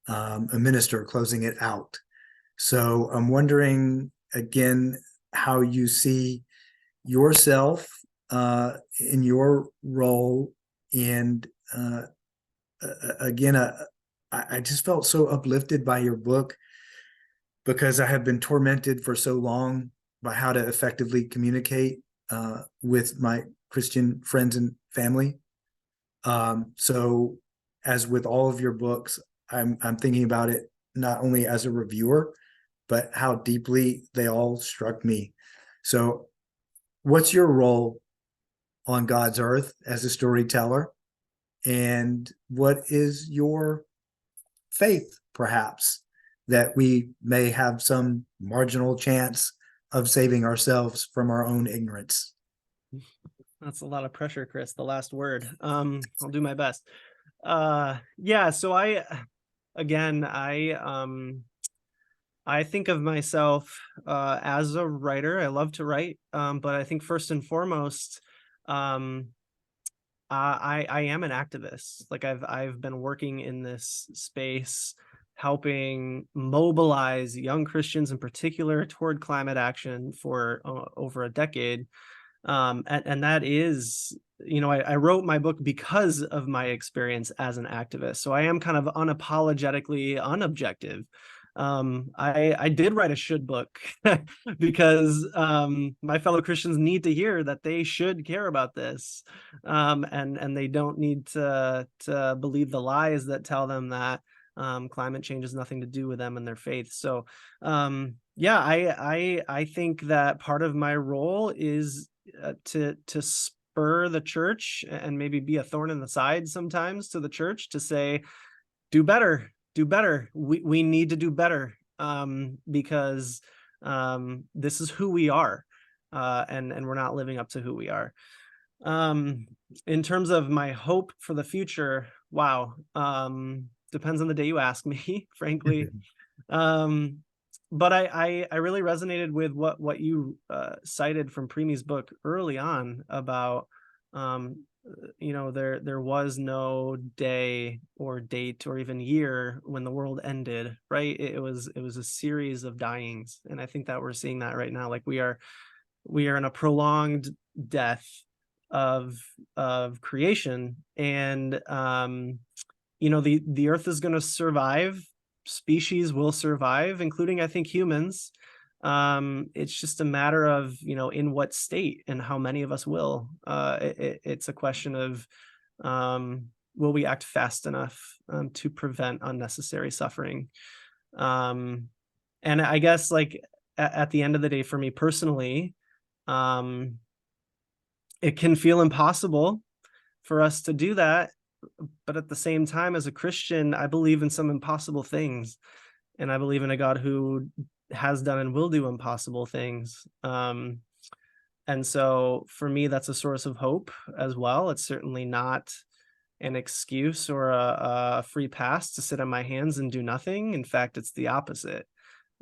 Speaker 2: a minister closing it out. So I'm wondering again how you see yourself in your role, and again, I just felt so uplifted by your book because I have been tormented for so long by how to effectively communicate with my Christian friends and family. So as with all of your books, I'm thinking about it not only as a reviewer, but how deeply they all struck me. So what's your role on God's earth as a storyteller? And what is your faith, perhaps, that we may have some marginal chance of saving ourselves from our own ignorance?
Speaker 4: That's a lot of pressure, Chris. The last word. I'll do my best. So I think of myself as a writer. I love to write, but I think first and foremost, I am an activist. Like I've been working in this space, helping mobilize young Christians in particular toward climate action for over a decade. And that is, I wrote my book because of my experience as an activist. So I am kind of unapologetically unobjective. I did write a should book because my fellow Christians need to hear that they should care about this, and they don't need to believe the lies that tell them that Climate change has nothing to do with them and their faith. So yeah, I think that part of my role is to spur the church and maybe be a thorn in the side sometimes to the church to say, do better. We need to do better, because this is who we are, and we're not living up to who we are. In terms of my hope for the future, wow, depends on the day you ask me, frankly. But I really resonated with what you cited from Premee's book early on about there was no day or date or even year when the world ended, right? It was a series of dyings, and I think that we're seeing that right now. Like we are in a prolonged death of creation, and the earth is going to survive. Species will survive, including, I think, humans. It's just a matter of, in what state and how many of us will. It's a question of, will we act fast enough to prevent unnecessary suffering? And I guess, like, at the end of the day, for me personally, it can feel impossible for us to do that. But at the same time, as a Christian, I believe in some impossible things. And I believe in a God who has done and will do impossible things. And so for me, that's a source of hope as well. It's certainly not an excuse or a free pass to sit on my hands and do nothing. In fact, it's the opposite.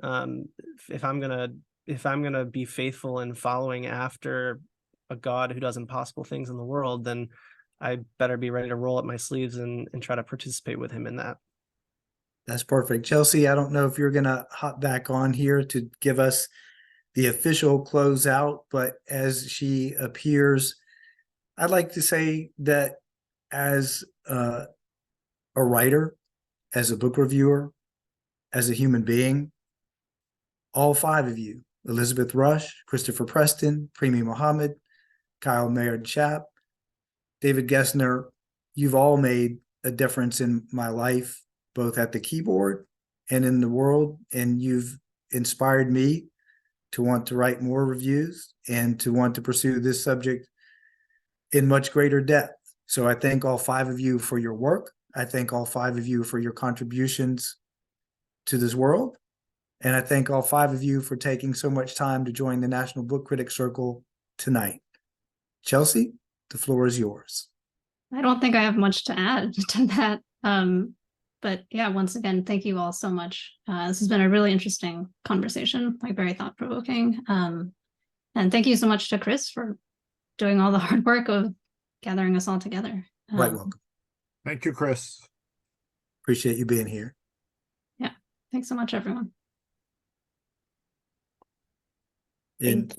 Speaker 4: If I'm gonna be faithful in following after a God who does impossible things in the world, then I better be ready to roll up my sleeves and try to participate with him in that.
Speaker 2: That's perfect. Chelsea, I don't know if you're going to hop back on here to give us the official closeout, but as she appears, I'd like to say that as a writer, as a book reviewer, as a human being, all five of you, Elizabeth Rush, Christopher Preston, Premee Mohamed, Kyle Meyaard-Schaap, David Gessner, you've all made a difference in my life, both at the keyboard and in the world. And you've inspired me to want to write more reviews and to want to pursue this subject in much greater depth. So I thank all five of you for your work. I thank all five of you for your contributions to this world. And I thank all five of you for taking so much time to join the National Book Critics Circle tonight. Chelsea, the floor is yours.
Speaker 1: I don't think I have much to add to that. But yeah, once again, thank you all so much. This has been a really interesting conversation, like very thought-provoking. And thank you so much to Chris for doing all the hard work of gathering us all together.
Speaker 2: Quite welcome.
Speaker 7: Thank you, Chris.
Speaker 2: Appreciate you being here.
Speaker 1: Yeah, thanks so much, everyone.
Speaker 2: And